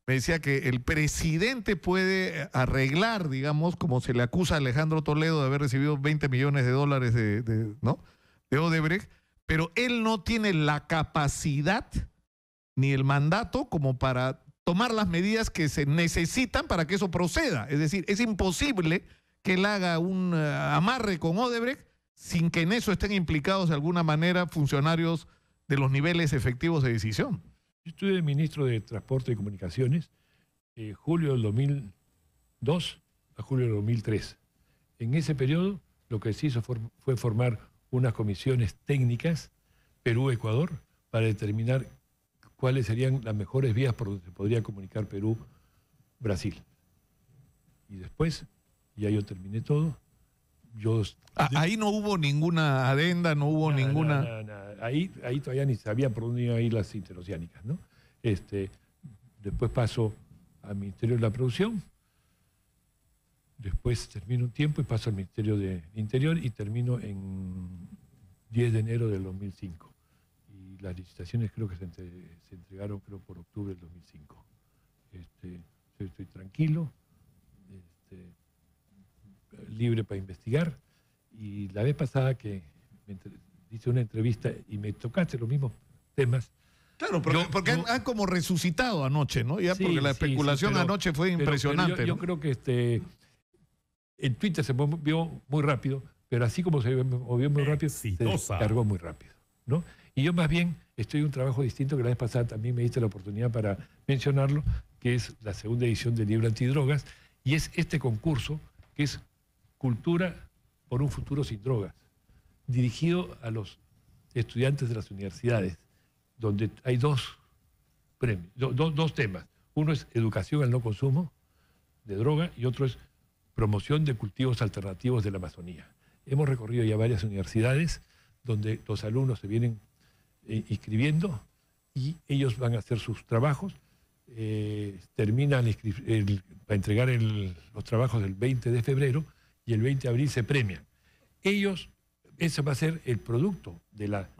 Speaker 1: me decía que el presidente puede arreglar, digamos, como se le acusa a Alejandro Toledo de haber recibido $20 millones de Odebrecht, pero él no tiene la capacidad ni el mandato como para tomar las medidas que se necesitan para que eso proceda. Es decir, es imposible que él haga un amarre con Odebrecht sin que en eso estén implicados de alguna manera funcionarios de los niveles efectivos de decisión.
Speaker 7: Yo estuve ministro de Transporte y Comunicaciones julio del 2002 a julio del 2003. En ese periodo lo que se hizo fue formar unas comisiones técnicas, Perú-Ecuador, para determinar cuáles serían las mejores vías por donde se podría comunicar Perú-Brasil. Y después, ya yo terminé todo.
Speaker 1: Ahí no hubo ninguna adenda, no hubo ninguna...
Speaker 7: Nada. Ahí todavía ni sabía por dónde iban a ir las interoceánicas, ¿no? Después paso al Ministerio de la Producción, después termino un tiempo y paso al Ministerio de Interior y termino en 10 de enero del 2005. Y las licitaciones creo que se entregaron por octubre del 2005. Estoy tranquilo, libre para investigar. Y la vez pasada que hice una entrevista y me tocaste los mismos temas.
Speaker 1: Claro, porque han como resucitado anoche, ¿no? Ya, sí, porque la especulación anoche fue impresionante.
Speaker 7: Pero yo creo que el Twitter se movió muy rápido, pero así como se movió muy rápido, se descargó muy rápido, ¿no? Y yo más bien estoy en un trabajo distinto que la vez pasada también me diste la oportunidad para mencionarlo, que es la segunda edición del libro Antidrogas, y es este concurso que es Cultura por un futuro sin drogas, dirigido a los estudiantes de las universidades, donde hay dos premios, dos temas. Uno es educación al no consumo de droga y otro es promoción de cultivos alternativos de la Amazonía. Hemos recorrido ya varias universidades donde los alumnos se vienen inscribiendo y ellos van a hacer sus trabajos. Terminan para entregar los trabajos el 20 de febrero y el 20 de abril se premian. Ese va a ser el producto de la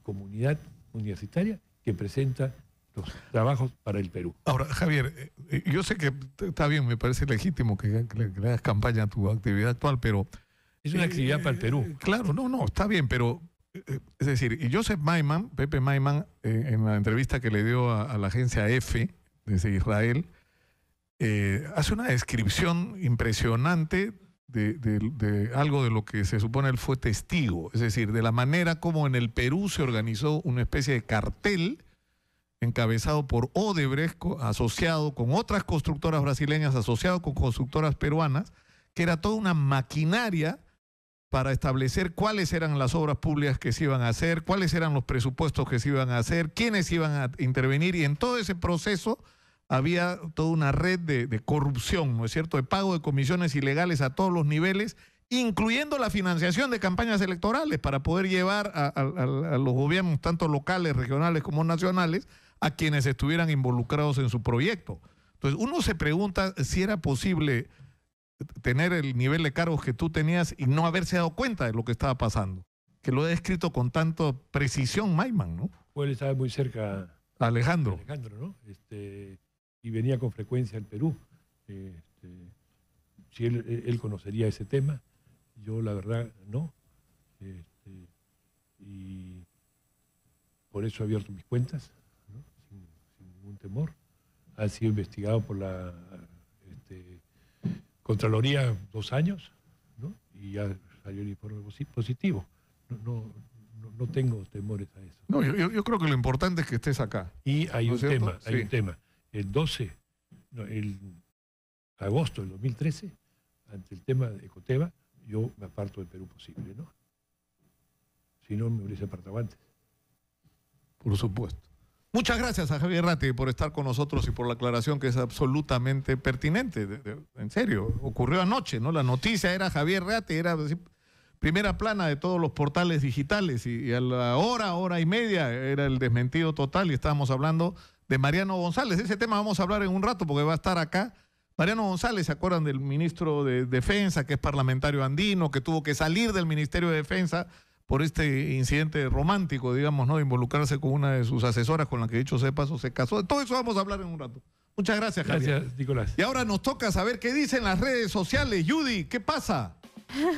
Speaker 7: comunidad universitaria que presenta los trabajos para el Perú.
Speaker 1: Ahora, Javier, yo sé que está bien, me parece legítimo que le hagas campaña a tu actividad actual, pero...
Speaker 7: Es una actividad para el Perú.
Speaker 1: Claro, no, está bien, pero... Es decir, Joseph Mayman, Pepe Mayman, en la entrevista que le dio a la agencia EFE desde Israel, hace una descripción impresionante de algo de lo que se supone él fue testigo, es decir, de la manera como en el Perú se organizó una especie de cartel encabezado por Odebrecht, asociado con otras constructoras brasileñas, asociado con constructoras peruanas, que era toda una maquinaria para establecer cuáles eran las obras públicas que se iban a hacer, cuáles eran los presupuestos que se iban a hacer, quiénes iban a intervenir, y en todo ese proceso había toda una red de corrupción, ¿no es cierto?, de pago de comisiones ilegales a todos los niveles, incluyendo la financiación de campañas electorales para poder llevar a los gobiernos, tanto locales, regionales como nacionales, a quienes estuvieran involucrados en su proyecto. Entonces, uno se pregunta si era posible tener el nivel de cargos que tú tenías y no haberse dado cuenta de lo que estaba pasando, que lo he descrito con tanta precisión Mayman, ¿no?
Speaker 7: Pues él estaba muy cerca
Speaker 1: a Alejandro,
Speaker 7: ¿no? Y venía con frecuencia al Perú. Si él conocería ese tema, yo la verdad no. Y por eso he abierto mis cuentas, ¿no? sin ningún temor. Ha sido investigado por la Contraloría 2 años, ¿no? Y ya salió el informe positivo. No tengo temores a eso.
Speaker 1: No, yo creo que lo importante es que estés acá.
Speaker 7: Y hay un tema. El agosto del 2013, ante el tema de Ecoteva, yo me aparto del Perú posible, ¿no? Si no, me hubiese apartado antes.
Speaker 1: Por supuesto. Muchas gracias a Javier Ratti por estar con nosotros y por la aclaración que es absolutamente pertinente. En serio, ocurrió anoche, ¿no? La noticia era Javier Ratti, era primera plana de todos los portales digitales y a la hora y media era el desmentido total y estábamos hablando de Mariano González. Ese tema vamos a hablar en un rato porque va a estar acá. Mariano González, ¿se acuerdan del ministro de Defensa, que es parlamentario andino, que tuvo que salir del Ministerio de Defensa por este incidente romántico, digamos, ¿no? De involucrarse con una de sus asesoras con la que, dicho sea de paso, se casó? De todo eso vamos a hablar en un rato. Muchas gracias, Javier.
Speaker 7: Gracias, Nicolás.
Speaker 1: Y ahora nos toca saber qué dicen las redes sociales. Judy, ¿qué pasa?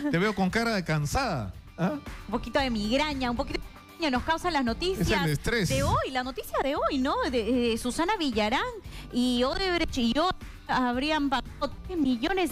Speaker 1: Te veo con cara de cansada. ¿Ah?
Speaker 8: Un poquito de migraña, un poquito de nos causan las noticias
Speaker 1: es el estrés
Speaker 8: de hoy, la noticia de hoy, ¿no? De Susana Villarán y Odebrecht y habrían pagado $3 millones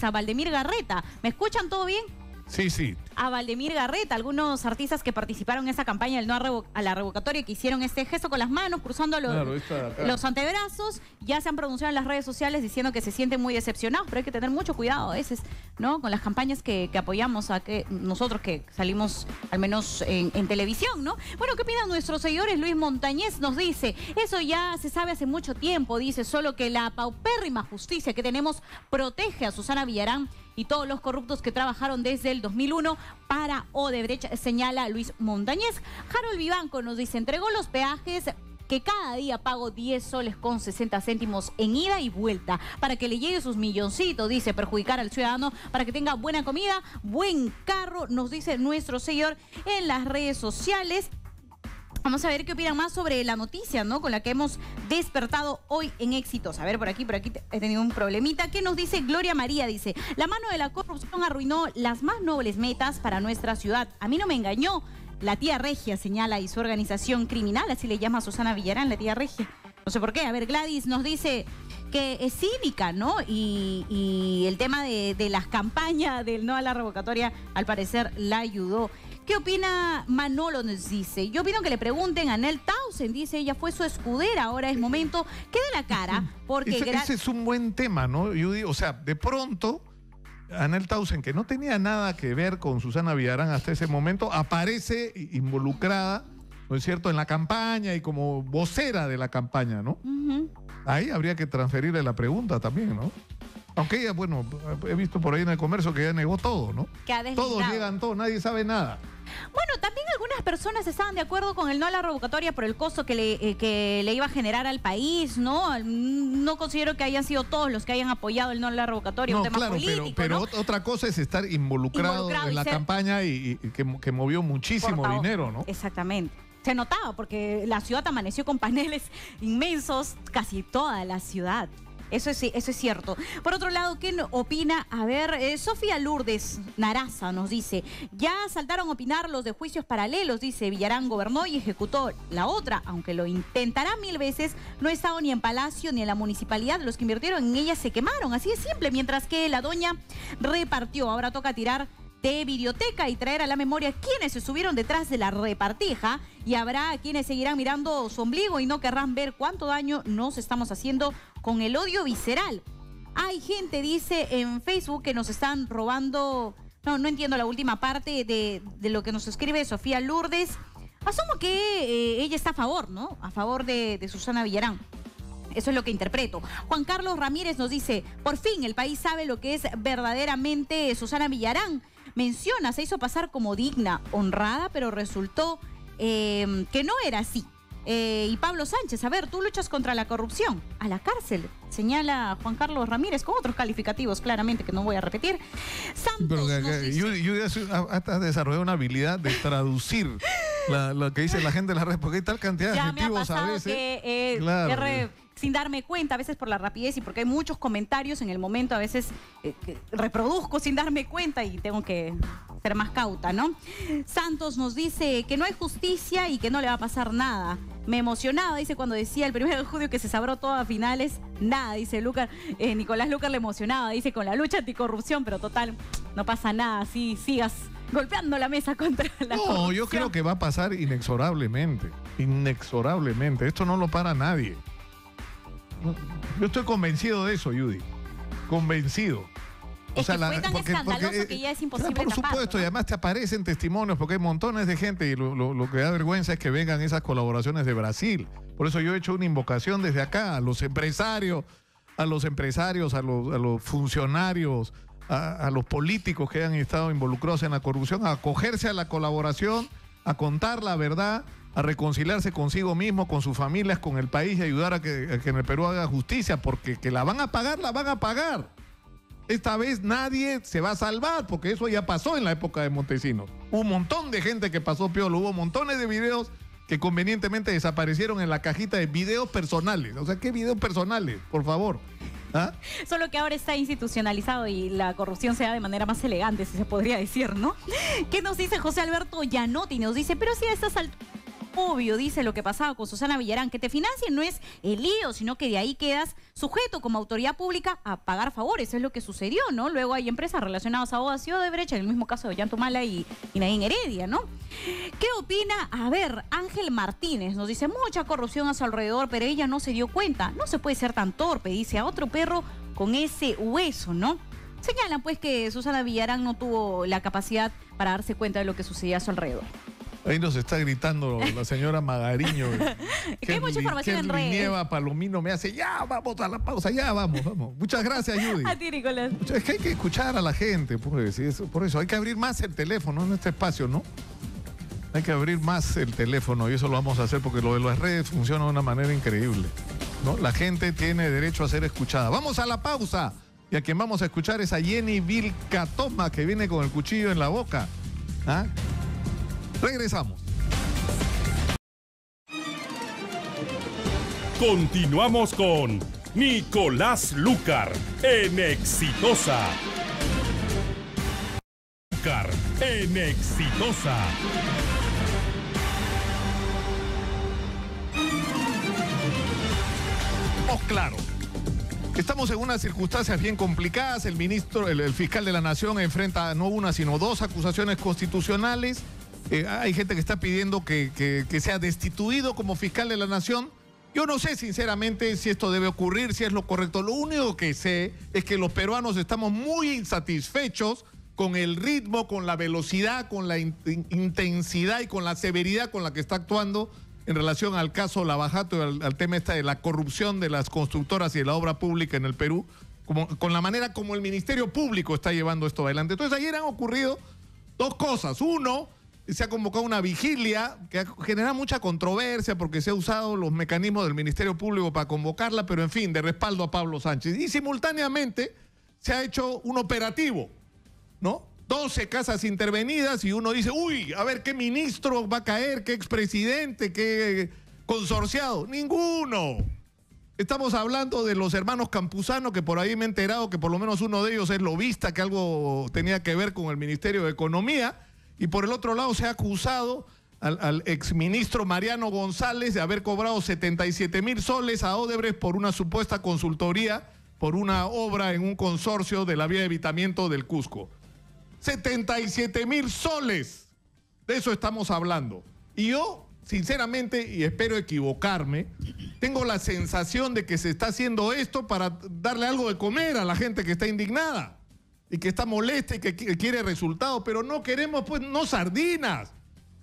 Speaker 8: a Valdemir Garreta. ¿Me escuchan todo bien?
Speaker 1: Sí.
Speaker 8: A Valdemir Garreta, algunos artistas que participaron en esa campaña del no a la revocatoria, que hicieron este gesto con las manos, cruzando los antebrazos, ya se han pronunciado en las redes sociales diciendo que se sienten muy decepcionados, pero hay que tener mucho cuidado a veces, ¿no? Con las campañas que apoyamos, nosotros que salimos al menos en televisión, ¿no? Bueno, ¿qué opinan nuestros seguidores? Luis Montañez nos dice, eso ya se sabe hace mucho tiempo, dice, solo que la paupérrima justicia que tenemos protege a Susana Villarán y todos los corruptos que trabajaron desde el 2001 para Odebrecht, señala Luis Montañez. Harold Vivanco nos dice, entregó los peajes que cada día pago 10 soles con 60 céntimos en ida y vuelta para que le llegue sus milloncitos, dice, perjudicar al ciudadano para que tenga buena comida, buen carro, nos dice nuestro seguidor en las redes sociales. Vamos a ver qué opinan más sobre la noticia, ¿no? Con la que hemos despertado hoy en Éxitos. A ver, por aquí he tenido un problemita. ¿Qué nos dice Gloria María? Dice, la mano de la corrupción arruinó las más nobles metas para nuestra ciudad. A mí no me engañó. La tía Regia, señala, y su organización criminal, así le llama a Susana Villarán, la tía Regia. No sé por qué. A ver, Gladys nos dice que es cínica, ¿no? Y el tema de las campañas del no a la revocatoria, al parecer, la ayudó. ¿Qué opina Manolo? Nos dice, yo opino que le pregunten a Nel Townsend, dice, ella fue su escudera, ahora es momento que dé la cara, porque...
Speaker 1: Ese es un buen tema, ¿no? Yo digo, o sea, de pronto, Nel Townsend, que no tenía nada que ver con Susana Villarán hasta ese momento, aparece involucrada, ¿no es cierto?, en la campaña y como vocera de la campaña, ¿no? Ahí habría que transferirle la pregunta también, ¿no? Aunque ella, bueno, he visto por ahí en el comercio que ella negó todo, ¿no?
Speaker 8: Que ha
Speaker 1: todos llegan, todos, nadie sabe nada.
Speaker 8: Bueno, también algunas personas estaban de acuerdo con el no a la revocatoria por el costo que le iba a generar al país, ¿no? No considero que hayan sido todos los que hayan apoyado el no a la revocatoria,
Speaker 1: no,
Speaker 8: un tema
Speaker 1: claro,
Speaker 8: político,
Speaker 1: pero
Speaker 8: ¿no?
Speaker 1: Otra cosa es estar involucrado en la campaña y que movió muchísimo dinero, ¿no?
Speaker 8: Exactamente. Se notaba porque la ciudad amaneció con paneles inmensos, casi toda la ciudad. Eso es cierto. Por otro lado, ¿quién opina? A ver, Sofía Lourdes Naraza nos dice, ya saltaron a opinar los de juicios paralelos, dice, Villarán gobernó y ejecutó. La otra, aunque lo intentará 1000 veces, no ha estado ni en Palacio ni en la municipalidad. Los que invirtieron en ella se quemaron, así es simple, mientras que la doña repartió. Ahora toca tirar de videoteca y traer a la memoria quienes se subieron detrás de la repartija, y habrá quienes seguirán mirando su ombligo y no querrán ver cuánto daño nos estamos haciendo con el odio visceral. Hay gente, dice en Facebook, que nos están robando. No entiendo la última parte de lo que nos escribe Sofía Lourdes. Asumo que ella está a favor, ¿no? A favor de Susana Villarán. Eso es lo que interpreto. Juan Carlos Ramírez nos dice, por fin el país sabe lo que es verdaderamente Susana Villarán. Menciona, se hizo pasar como digna, honrada, pero resultó que no era así. Y Pablo Sánchez, a ver, tú luchas contra la corrupción, a la cárcel, señala Juan Carlos Ramírez, con otros calificativos, claramente, que no voy a repetir. Santos
Speaker 1: yo hasta desarrollé una habilidad de traducir lo que dice la gente en la red, porque hay tal cantidad de adjetivos a veces.
Speaker 8: Que sin darme cuenta, a veces por la rapidez y porque hay muchos comentarios en el momento, a veces reproduzco sin darme cuenta y tengo que ser más cauta, ¿no? Santos nos dice que no hay justicia y que no le va a pasar nada. Me emocionaba, dice, cuando decía el 1 de julio que se sabró todo a finales. Nada, dice Nicolás Lucar, le emocionaba, dice, con la lucha anticorrupción, pero total, no pasa nada, así sigas golpeando la mesa contra la corrupción.
Speaker 1: No, yo creo que va a pasar inexorablemente, esto no lo para nadie. Yo estoy convencido de eso, Judy. Convencido.
Speaker 8: Es que fue tan escandaloso que ya es imposible
Speaker 1: por supuesto,
Speaker 8: taparlo, ¿no?
Speaker 1: Y además te aparecen testimonios porque hay montones de gente y lo que da vergüenza es que vengan esas colaboraciones de Brasil. Por eso yo he hecho una invocación desde acá a los empresarios, a los funcionarios, a los políticos que hayan estado involucrados en la corrupción, a acogerse a la colaboración, a contar la verdad, a reconciliarse consigo mismo, con sus familias, con el país y ayudar a que en el Perú haga justicia, porque que la van a pagar, la van a pagar. Esta vez nadie se va a salvar, porque eso ya pasó en la época de Montesinos. Hubo un montón de gente que pasó peor, hubo montones de videos que convenientemente desaparecieron en la cajita de videos personales. O sea, ¿qué videos personales? Por favor. ¿Ah?
Speaker 8: Solo que ahora está institucionalizado y la corrupción se da de manera más elegante, si se podría decir, ¿no? ¿Qué nos dice José Alberto Llanotti? Nos dice, pero si a estas alturas obvio, dice, lo que pasaba con Susana Villarán. Que te financien no es el lío, sino que de ahí quedas sujeto como autoridad pública a pagar favores. Es lo que sucedió, ¿no? Luego hay empresas relacionadas a Odebrecht, en el mismo caso de Ollantumala y Nadine Heredia, ¿no? ¿Qué opina? A ver, Ángel Martínez nos dice, mucha corrupción a su alrededor, pero ella no se dio cuenta. No se puede ser tan torpe, dice, a otro perro con ese hueso, ¿no? Señalan pues que Susana Villarán no tuvo la capacidad para darse cuenta de lo que sucedía a su alrededor.
Speaker 1: Ahí nos está gritando la señora Magariño.
Speaker 8: Que hay mucha información en redes.
Speaker 1: Nieva Palomino me hace, ya vamos a la pausa, ya vamos. Muchas gracias, Judy.
Speaker 8: A ti, Nicolás.
Speaker 1: Es que hay que escuchar a la gente, pues, por eso hay que abrir más el teléfono en este espacio, ¿no? Hay que abrir más el teléfono y eso lo vamos a hacer porque lo de las redes funciona de una manera increíble, ¿no? La gente tiene derecho a ser escuchada. Vamos a la pausa y a quien vamos a escuchar es a Jenny Vilcatoma, que viene con el cuchillo en la boca. ¿Ah? Regresamos.
Speaker 4: Continuamos con Nicolás Lucar en Exitosa. Lucar en Exitosa.
Speaker 1: Claro. Estamos en unas circunstancias bien complicadas. El ministro, el fiscal de la Nación enfrenta no una, sino dos acusaciones constitucionales. Hay gente que está pidiendo que sea destituido como fiscal de la Nación. Yo no sé sinceramente si esto debe ocurrir, si es lo correcto. Lo único que sé es que los peruanos estamos muy insatisfechos con el ritmo, con la velocidad, con la intensidad y con la severidad con la que está actuando en relación al caso Lavajato y al tema de la corrupción de las constructoras y de la obra pública en el Perú, con la manera como el Ministerio Público está llevando esto adelante. Entonces ayer han ocurrido dos cosas. Uno, se ha convocado una vigilia que ha generado mucha controversia porque se ha usado los mecanismos del Ministerio Público para convocarla, pero en fin, de respaldo a Pablo Sánchez. Y simultáneamente se ha hecho un operativo, ¿no? 12 casas intervenidas y uno dice, uy, a ver qué ministro va a caer, qué expresidente, qué consorciado. Ninguno. Estamos hablando de los hermanos Campuzano, que por ahí me he enterado que por lo menos uno de ellos es lobista, que algo tenía que ver con el Ministerio de Economía. Y por el otro lado se ha acusado al exministro Mariano González de haber cobrado 77,000 soles a Odebrecht por una supuesta consultoría, por una obra en un consorcio de la vía de evitamiento del Cusco. 77,000 soles. De eso estamos hablando. Y yo, sinceramente, y espero equivocarme, tengo la sensación de que se está haciendo esto para darle algo de comer a la gente que está indignada y que está molesta y que quiere resultados, pero no queremos, pues, no sardinas,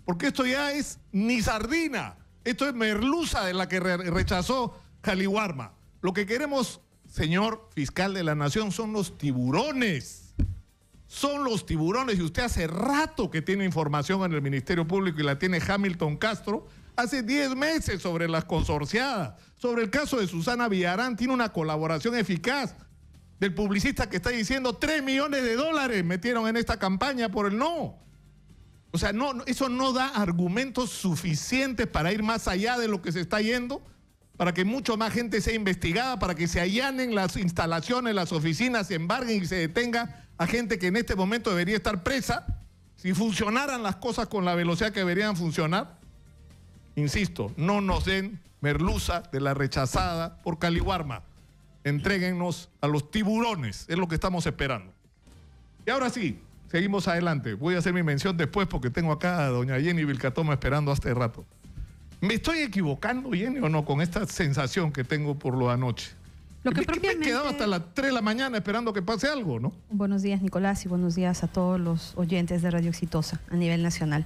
Speaker 1: porque esto ya es ni sardina, esto es merluza de la que rechazó Caliwarma. Lo que queremos, señor fiscal de la Nación, son los tiburones. Son los tiburones, y usted hace rato que tiene información en el Ministerio Público y la tiene Hamilton Castro, hace 10 meses sobre las consorciadas, sobre el caso de Susana Villarán, tiene una colaboración eficaz del publicista que está diciendo $3 millones metieron en esta campaña por el no. O sea, no, eso no da argumentos suficientes para ir más allá de lo que se está yendo, para que mucho más gente sea investigada, para que se allanen las instalaciones, las oficinas, se embarguen y se detenga a gente que en este momento debería estar presa, si funcionaran las cosas con la velocidad que deberían funcionar. Insisto, no nos den merluza de la rechazada por Caliwarma. Entréguennos a los tiburones, es lo que estamos esperando. Y ahora sí, seguimos adelante. Voy a hacer mi mención después porque tengo acá a doña Jenny Vilcatoma esperando hasta el rato. ¿Me estoy equivocando, Jenny, o no, con esta sensación que tengo por lo de anoche?
Speaker 9: Lo que
Speaker 1: me he quedado hasta las 3 de la mañana esperando que pase algo, ¿no?
Speaker 9: Buenos días, Nicolás, y buenos días a todos los oyentes de Radio Exitosa a nivel nacional.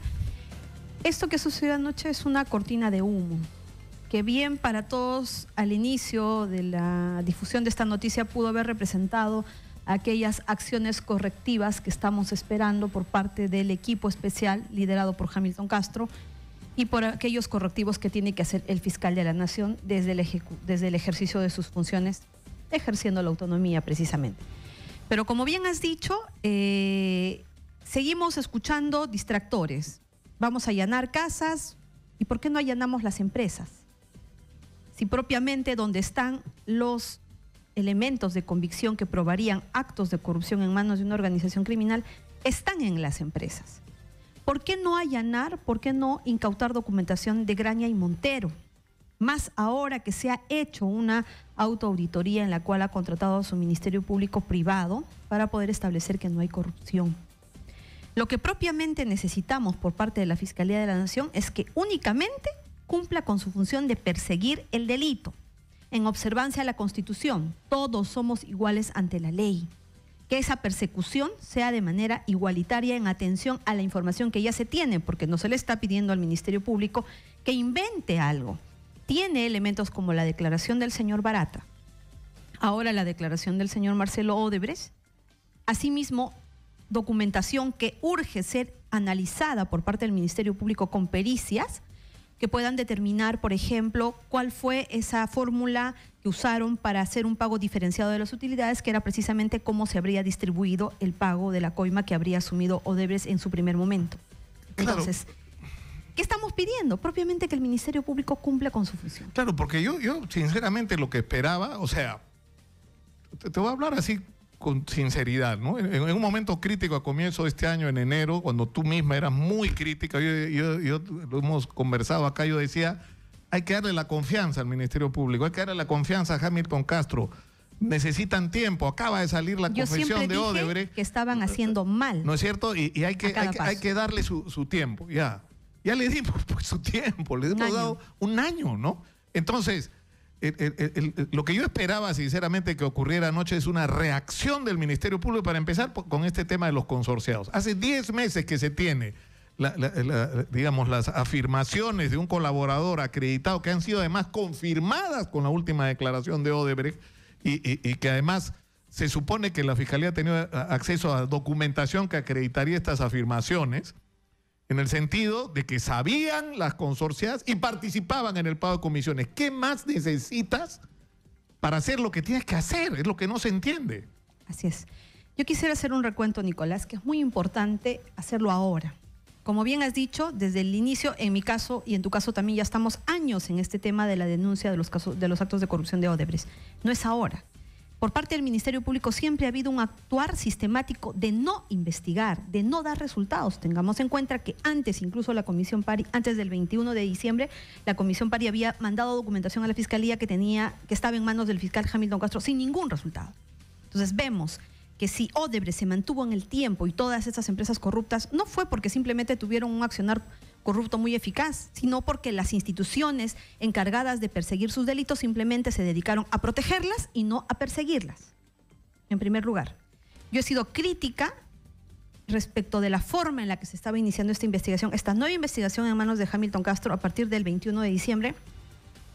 Speaker 9: Esto que sucedió anoche es una cortina de humo, que bien para todos al inicio de la difusión de esta noticia pudo haber representado aquellas acciones correctivas que estamos esperando por parte del equipo especial liderado por Hamilton Castro y por aquellos correctivos que tiene que hacer el fiscal de la Nación desde el ejercicio de sus funciones, ejerciendo la autonomía precisamente. Pero como bien has dicho, seguimos escuchando distractores. Vamos a allanar casas, ¿y por qué no allanamos las empresas? Si propiamente donde están los elementos de convicción que probarían actos de corrupción en manos de una organización criminal están en las empresas. ¿Por qué no allanar? ¿Por qué no incautar documentación de Graña y Montero? Más ahora que se ha hecho una autoauditoría en la cual ha contratado a su Ministerio Público privado para poder establecer que no hay corrupción. Lo que propiamente necesitamos por parte de la Fiscalía de la Nación es que únicamente cumpla con su función de perseguir el delito. En observancia a la Constitución, todos somos iguales ante la ley. Que esa persecución sea de manera igualitaria en atención a la información que ya se tiene, porque no se le está pidiendo al Ministerio Público que invente algo. Tiene elementos como la declaración del señor Barata, ahora la declaración del señor Marcelo Odebrecht, asimismo documentación que urge ser analizada por parte del Ministerio Público con pericias que puedan determinar, por ejemplo, cuál fue esa fórmula que usaron para hacer un pago diferenciado de las utilidades, que era precisamente cómo se habría distribuido el pago de la coima que habría asumido Odebrecht en su primer momento. Entonces, ¿qué estamos pidiendo? Propiamente que el Ministerio Público cumpla con su función.
Speaker 1: Claro, porque yo sinceramente lo que esperaba, o sea, te voy a hablar así con sinceridad, ¿no? En un momento crítico a comienzo de este año, en enero, cuando tú misma eras muy crítica, yo lo hemos conversado acá, yo decía, hay que darle la confianza al Ministerio Público, hay que darle la confianza a Hamilton Castro. Necesitan tiempo, acaba de salir la confesión de Odebrecht.
Speaker 9: Que estaban haciendo mal.
Speaker 1: ¿No es cierto? Y hay que darle su tiempo, ya. Ya le dimos pues su tiempo, le hemos dado un año, ¿no? Entonces, lo que yo esperaba sinceramente que ocurriera anoche es una reacción del Ministerio Público para empezar con este tema de los consorciados. Hace 10 meses que se tiene, digamos, las afirmaciones de un colaborador acreditado que han sido además confirmadas con la última declaración de Odebrecht y que además se supone que la Fiscalía ha tenido acceso a documentación que acreditaría estas afirmaciones, en el sentido de que sabían las consorciadas y participaban en el pago de comisiones. ¿Qué más necesitas para hacer lo que tienes que hacer? Es lo que no se entiende.
Speaker 9: Así es. Yo quisiera hacer un recuento, Nicolás, que es muy importante hacerlo ahora. Como bien has dicho, desde el inicio, en mi caso y en tu caso también, ya estamos años en este tema de la denuncia de los actos de corrupción de Odebrecht. No es ahora. Por parte del Ministerio Público siempre ha habido un actuar sistemático de no investigar, de no dar resultados. Tengamos en cuenta que antes, incluso la Comisión PARI, antes del 21 de diciembre, la Comisión PARI había mandado documentación a la Fiscalía que estaba en manos del fiscal Hamilton Castro sin ningún resultado. Entonces vemos que si Odebrecht se mantuvo en el tiempo y todas estas empresas corruptas, no fue porque simplemente tuvieron un accionar corrupto muy eficaz, sino porque las instituciones encargadas de perseguir sus delitos simplemente se dedicaron a protegerlas y no a perseguirlas. En primer lugar, yo he sido crítica respecto de la forma en la que se estaba iniciando esta investigación, esta nueva investigación en manos de Hamilton Castro a partir del 21 de diciembre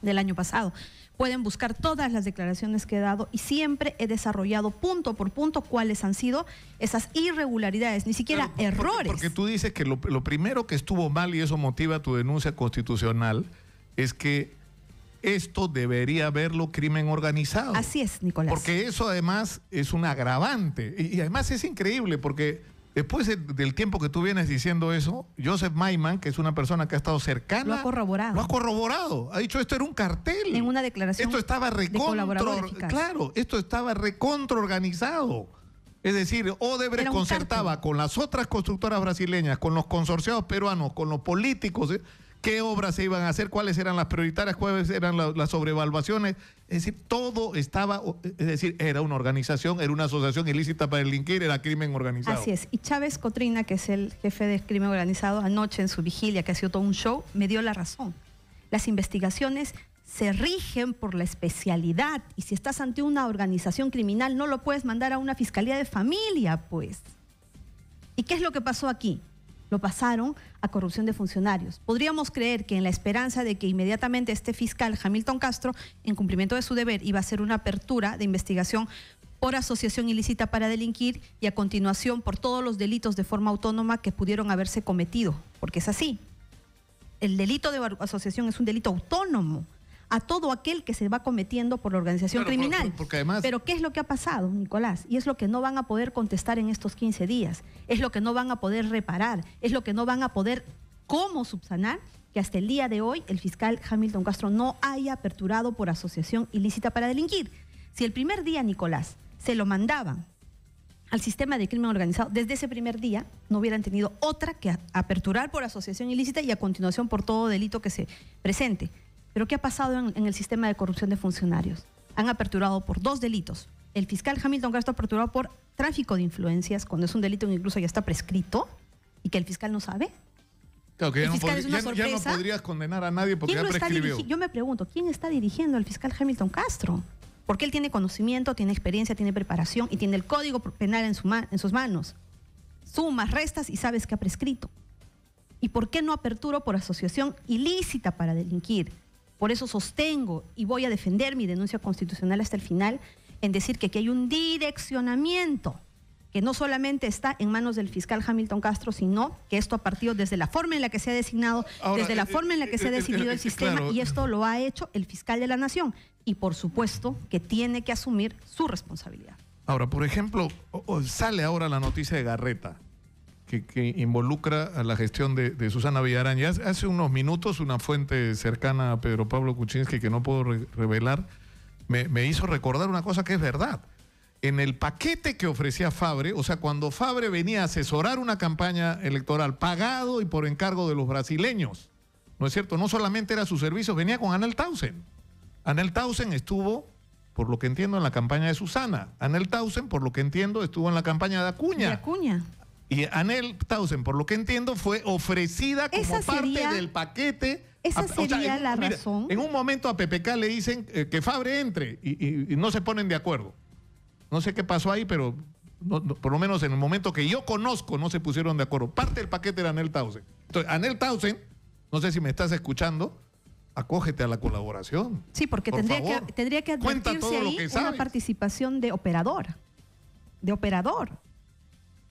Speaker 9: del año pasado. Pueden buscar todas las declaraciones que he dado y siempre he desarrollado punto por punto cuáles han sido esas irregularidades, ni siquiera errores.
Speaker 1: Porque tú dices que lo primero que estuvo mal, y eso motiva tu denuncia constitucional, es que esto debería verlo crimen organizado.
Speaker 9: Así es, Nicolás.
Speaker 1: Porque eso además es un agravante. Y además es increíble porque después del tiempo que tú vienes diciendo eso, Joseph Maiman, que es una persona que ha estado cercana,
Speaker 9: lo ha corroborado.
Speaker 1: Lo ha corroborado. Ha dicho, esto era un cartel.
Speaker 9: En una declaración.
Speaker 1: Esto estaba esto estaba recontra organizado. Es decir, Odebrecht concertaba con las otras constructoras brasileñas, con los consorciados peruanos, con los políticos, qué obras se iban a hacer, cuáles eran las prioritarias, cuáles eran las sobrevaluaciones. Es decir, todo estaba, es decir, era una organización, era una asociación ilícita para delinquir, era crimen organizado.
Speaker 9: Así es. Y Chávez Cotrina, que es el jefe de crimen organizado, anoche en su vigilia, que ha sido todo un show, me dio la razón. Las investigaciones se rigen por la especialidad y si estás ante una organización criminal no lo puedes mandar a una fiscalía de familia, pues. ¿Y qué es lo que pasó aquí? Lo pasaron a corrupción de funcionarios. Podríamos creer que en la esperanza de que inmediatamente este fiscal Hamilton Castro, en cumplimiento de su deber, iba a hacer una apertura de investigación por asociación ilícita para delinquir y a continuación por todos los delitos de forma autónoma que pudieron haberse cometido, porque es así. El delito de asociación es un delito autónomo a todo aquel que se va cometiendo por la organización criminal.
Speaker 1: Porque además...
Speaker 9: Pero ¿qué es lo que ha pasado, Nicolás? Y es lo que no van a poder contestar en estos 15 días. Es lo que no van a poder reparar. Es lo que no van a poder cómo subsanar, que hasta el día de hoy el fiscal Hamilton Castro no haya aperturado por asociación ilícita para delinquir. Si el primer día, Nicolás, se lo mandaban al sistema de crimen organizado, desde ese primer día no hubieran tenido otra que aperturar por asociación ilícita y a continuación por todo delito que se presente. Pero ¿qué ha pasado en el sistema de corrupción de funcionarios? Han aperturado por 2 delitos. El fiscal Hamilton Castro ha aperturado por tráfico de influencias, cuando es un delito que incluso ya está prescrito y que el fiscal no sabe.
Speaker 1: Claro, que ya no podrías condenar a nadie porque ya prescribió.
Speaker 9: Yo me pregunto, ¿quién está dirigiendo al fiscal Hamilton Castro? Porque él tiene conocimiento, tiene experiencia, tiene preparación y tiene el código penal en sus manos. Sumas, restas y sabes que ha prescrito. ¿Y por qué no aperturo por asociación ilícita para delinquir? Por eso sostengo y voy a defender mi denuncia constitucional hasta el final en decir que aquí hay un direccionamiento que no solamente está en manos del fiscal Hamilton Castro, sino que esto ha partido desde la forma en la que se ha designado, desde la forma en la que se ha decidido el sistema, claro. Y esto lo ha hecho el fiscal de la Nación. Y por supuesto que tiene que asumir su responsabilidad.
Speaker 1: Ahora, por ejemplo, sale ahora la noticia de Garreta, que involucra a la gestión de Susana Villarán. Ya hace unos minutos una fuente cercana a Pedro Pablo Kuczynski, que no puedo revelar, me hizo recordar una cosa que es verdad. En el paquete que ofrecía Fabre, o sea, cuando Fabre venía a asesorar una campaña electoral pagado y por encargo de los brasileños, ¿no es cierto? No solamente era su servicio, venía con Anel Tausen. Anel Tausen estuvo, por lo que entiendo, en la campaña de Susana. Anel Tausen, por lo que entiendo, estuvo en la campaña de Acuña.
Speaker 9: De Acuña.
Speaker 1: Y Anel Tausen, por lo que entiendo, fue ofrecida como parte del paquete.
Speaker 9: Esa sería la razón.
Speaker 1: En un momento a PPK le dicen que Fabre entre y no se ponen de acuerdo. No sé qué pasó ahí, pero por lo menos en el momento que yo conozco no se pusieron de acuerdo. Parte del paquete era Anel Tausen. Entonces, Anel Tausen, no sé si me estás escuchando, acógete a la colaboración.
Speaker 9: Sí, porque tendría que advertirse ahí una participación de operador. De operador.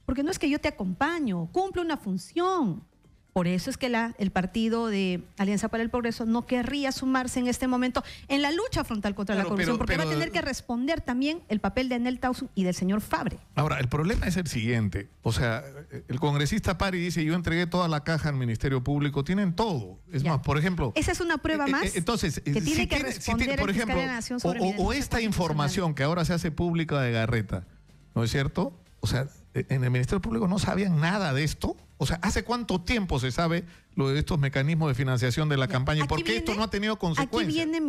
Speaker 9: Porque no es que yo te acompaño, cumple una función. Por eso es que el partido de Alianza para el Progreso no querría sumarse en este momento en la lucha frontal contra la corrupción, porque va a tener que responder también el papel de Anel Tausen y del señor Fabre.
Speaker 1: Ahora, el problema es el siguiente. O sea, el congresista Pari dice, yo entregué toda la caja al Ministerio Público. Tienen todo. Es más, por ejemplo...
Speaker 9: Esa es una prueba más
Speaker 1: entonces,
Speaker 9: que tiene que responder
Speaker 1: por
Speaker 9: el
Speaker 1: ejemplo,
Speaker 9: fiscal de la Nación sobre
Speaker 1: o esta información que ahora se hace pública de Garreta, ¿no es cierto? O sea, en el Ministerio Público no sabían nada de esto. O sea, ¿hace cuánto tiempo se sabe lo de estos mecanismos de financiación de la campaña? ¿Y por qué esto no ha tenido consecuencias?
Speaker 9: Aquí viene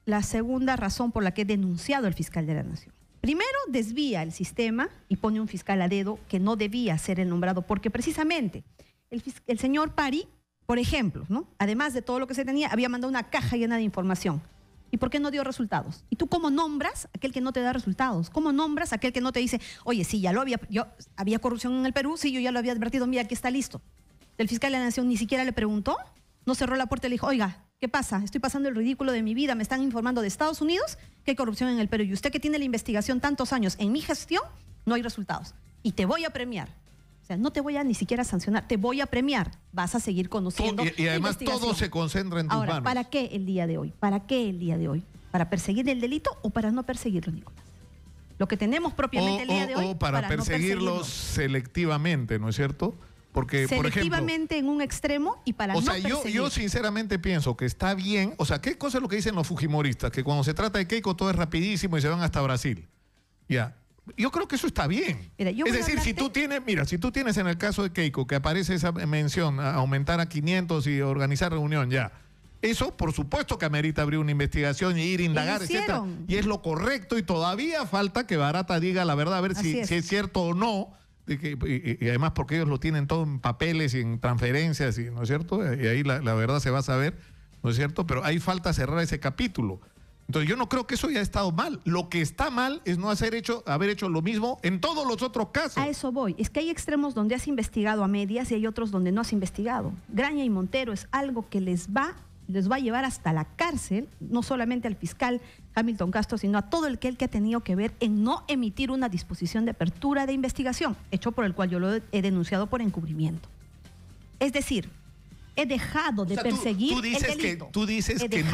Speaker 9: la segunda razón por la que he denunciado al fiscal de la Nación. Primero, desvía el sistema y pone un fiscal a dedo que no debía ser el nombrado, porque precisamente el señor Pari, por ejemplo, ¿no? Además de todo lo que se tenía, había mandado una caja llena de información. ¿Y por qué no dio resultados? ¿Y tú cómo nombras a aquel que no te da resultados? ¿Cómo nombras a aquel que no te dice, oye, sí, había corrupción en el Perú, sí, yo ya lo había advertido, mira, aquí está listo? El fiscal de la Nación ni siquiera le preguntó, no cerró la puerta y le dijo, oiga, ¿qué pasa? Estoy pasando el ridículo de mi vida, me están informando de Estados Unidos que hay corrupción en el Perú. Y usted que tiene la investigación tantos años en mi gestión, no hay resultados. Y te voy a premiar. O sea, no te voy a ni siquiera sancionar, te voy a premiar. Vas a seguir conociendo.
Speaker 1: Y además todo se concentra en tus manos.
Speaker 9: ¿Para qué el día de hoy? ¿Para qué el día de hoy? ¿Para perseguir el delito o para no perseguirlo, Nicolás? Lo que tenemos propiamente el día de hoy.
Speaker 1: O para perseguirlos selectivamente, ¿no es cierto? Porque,
Speaker 9: selectivamente, por ejemplo, en un extremo y para no perseguir.
Speaker 1: O sea, yo sinceramente pienso que está bien. O sea, ¿qué cosa es lo que dicen los fujimoristas? Que cuando se trata de Keiko todo es rapidísimo y se van hasta Brasil. Ya. Yo creo que eso está bien. Mira, es decir, si tú tienes en el caso de Keiko que aparece esa mención a aumentar a 500 y organizar reunión, ya. Eso, por supuesto que amerita abrir una investigación y ir a indagar, etcétera. Y es lo correcto y todavía falta que Barata diga la verdad, a ver si es cierto o no. Y además porque ellos lo tienen todo en papeles y en transferencias, ¿no es cierto? Y ahí la verdad se va a saber, ¿no es cierto? Pero ahí falta cerrar ese capítulo. Entonces yo no creo que eso haya estado mal. Lo que está mal es no haber hecho lo mismo en todos los otros casos.
Speaker 9: A eso voy. Es que hay extremos donde has investigado a medias y hay otros donde no has investigado. Graña y Montero es algo que les va a llevar hasta la cárcel, no solamente al fiscal Hamilton Castro, sino a todo el que ha tenido que ver en no emitir una disposición de apertura de investigación, hecho por el cual yo lo he denunciado por encubrimiento. Es decir, he dejado de perseguir el delito.
Speaker 1: Tú dices que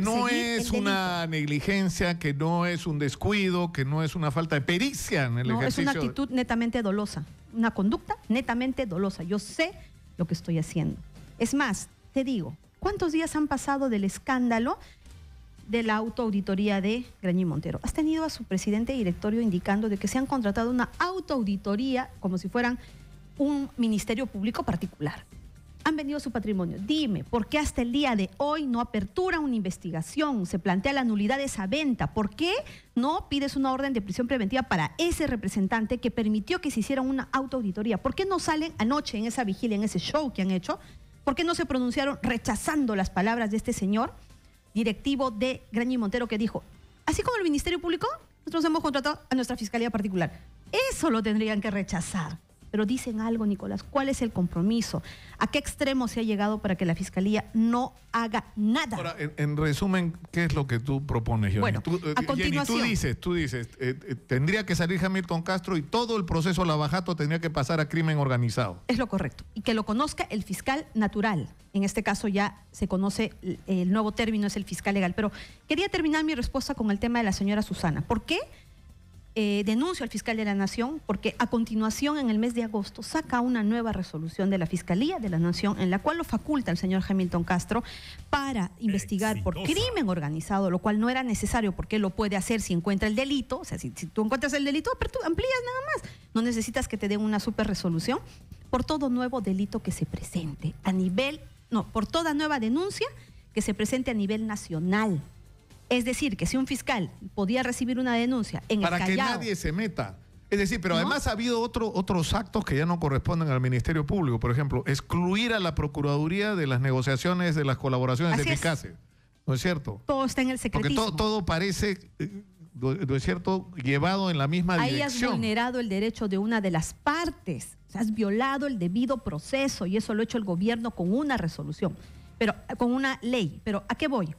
Speaker 1: no es una negligencia, que no es un descuido, que no es una falta de pericia en el ejercicio.
Speaker 9: No, es una actitud netamente dolosa, una conducta netamente dolosa. Yo sé lo que estoy haciendo. Es más, te digo, ¿cuántos días han pasado del escándalo de la autoauditoría de Grañín Montero. Has tenido a su presidente y directorio indicando de que se han contratado una autoauditoría como si fueran un ministerio público particular. Han vendido su patrimonio. Dime, ¿por qué hasta el día de hoy no apertura una investigación? Se plantea la nulidad de esa venta. ¿Por qué no pides una orden de prisión preventiva para ese representante que permitió que se hiciera una autoauditoría? ¿Por qué no salen anoche en esa vigilia, en ese show que han hecho? ¿Por qué no se pronunciaron rechazando las palabras de este señor directivo de Grañín Montero que dijo, así como el Ministerio Público, nosotros hemos contratado a nuestra Fiscalía Particular? Eso lo tendrían que rechazar. Pero dicen algo, Nicolás, ¿cuál es el compromiso? ¿A qué extremo se ha llegado para que la Fiscalía no haga nada?
Speaker 1: Ahora, en resumen, ¿qué es lo que tú propones, Johnny?
Speaker 9: Bueno, a continuación.
Speaker 1: Jenny, tú dices, tendría que salir Hamilton Castro y todo el proceso lavajato tendría que pasar a crimen organizado.
Speaker 9: Es lo correcto. Y que lo conozca el fiscal natural. En este caso ya se conoce el nuevo término, es el fiscal legal. Pero quería terminar mi respuesta con el tema de la señora Susana. ¿Por qué? Denuncio al fiscal de la Nación porque a continuación en el mes de agosto saca una nueva resolución de la Fiscalía de la Nación en la cual lo faculta el señor Hamilton Castro para investigar por crimen organizado, lo cual no era necesario porque él lo puede hacer si encuentra el delito. O sea, si tú encuentras el delito, pero tú amplías nada más. No necesitas que te den una super resolución por todo nuevo delito que se presente por toda nueva denuncia que se presente a nivel nacional. Es decir, que si un fiscal podía recibir una denuncia en el Callao...
Speaker 1: Para que nadie se meta. Es decir, pero además ha habido otros actos que ya no corresponden al Ministerio Público. Por ejemplo, excluir a la Procuraduría de las negociaciones, de las colaboraciones eficaces. ¿No es cierto?
Speaker 9: Todo está en el secretismo.
Speaker 1: Porque todo parece, ¿no es cierto?, llevado en la misma dirección.
Speaker 9: Ahí has vulnerado el derecho de una de las partes. O sea, has violado el debido proceso y eso lo ha hecho el gobierno con una resolución, con una ley. Pero ¿a qué voy?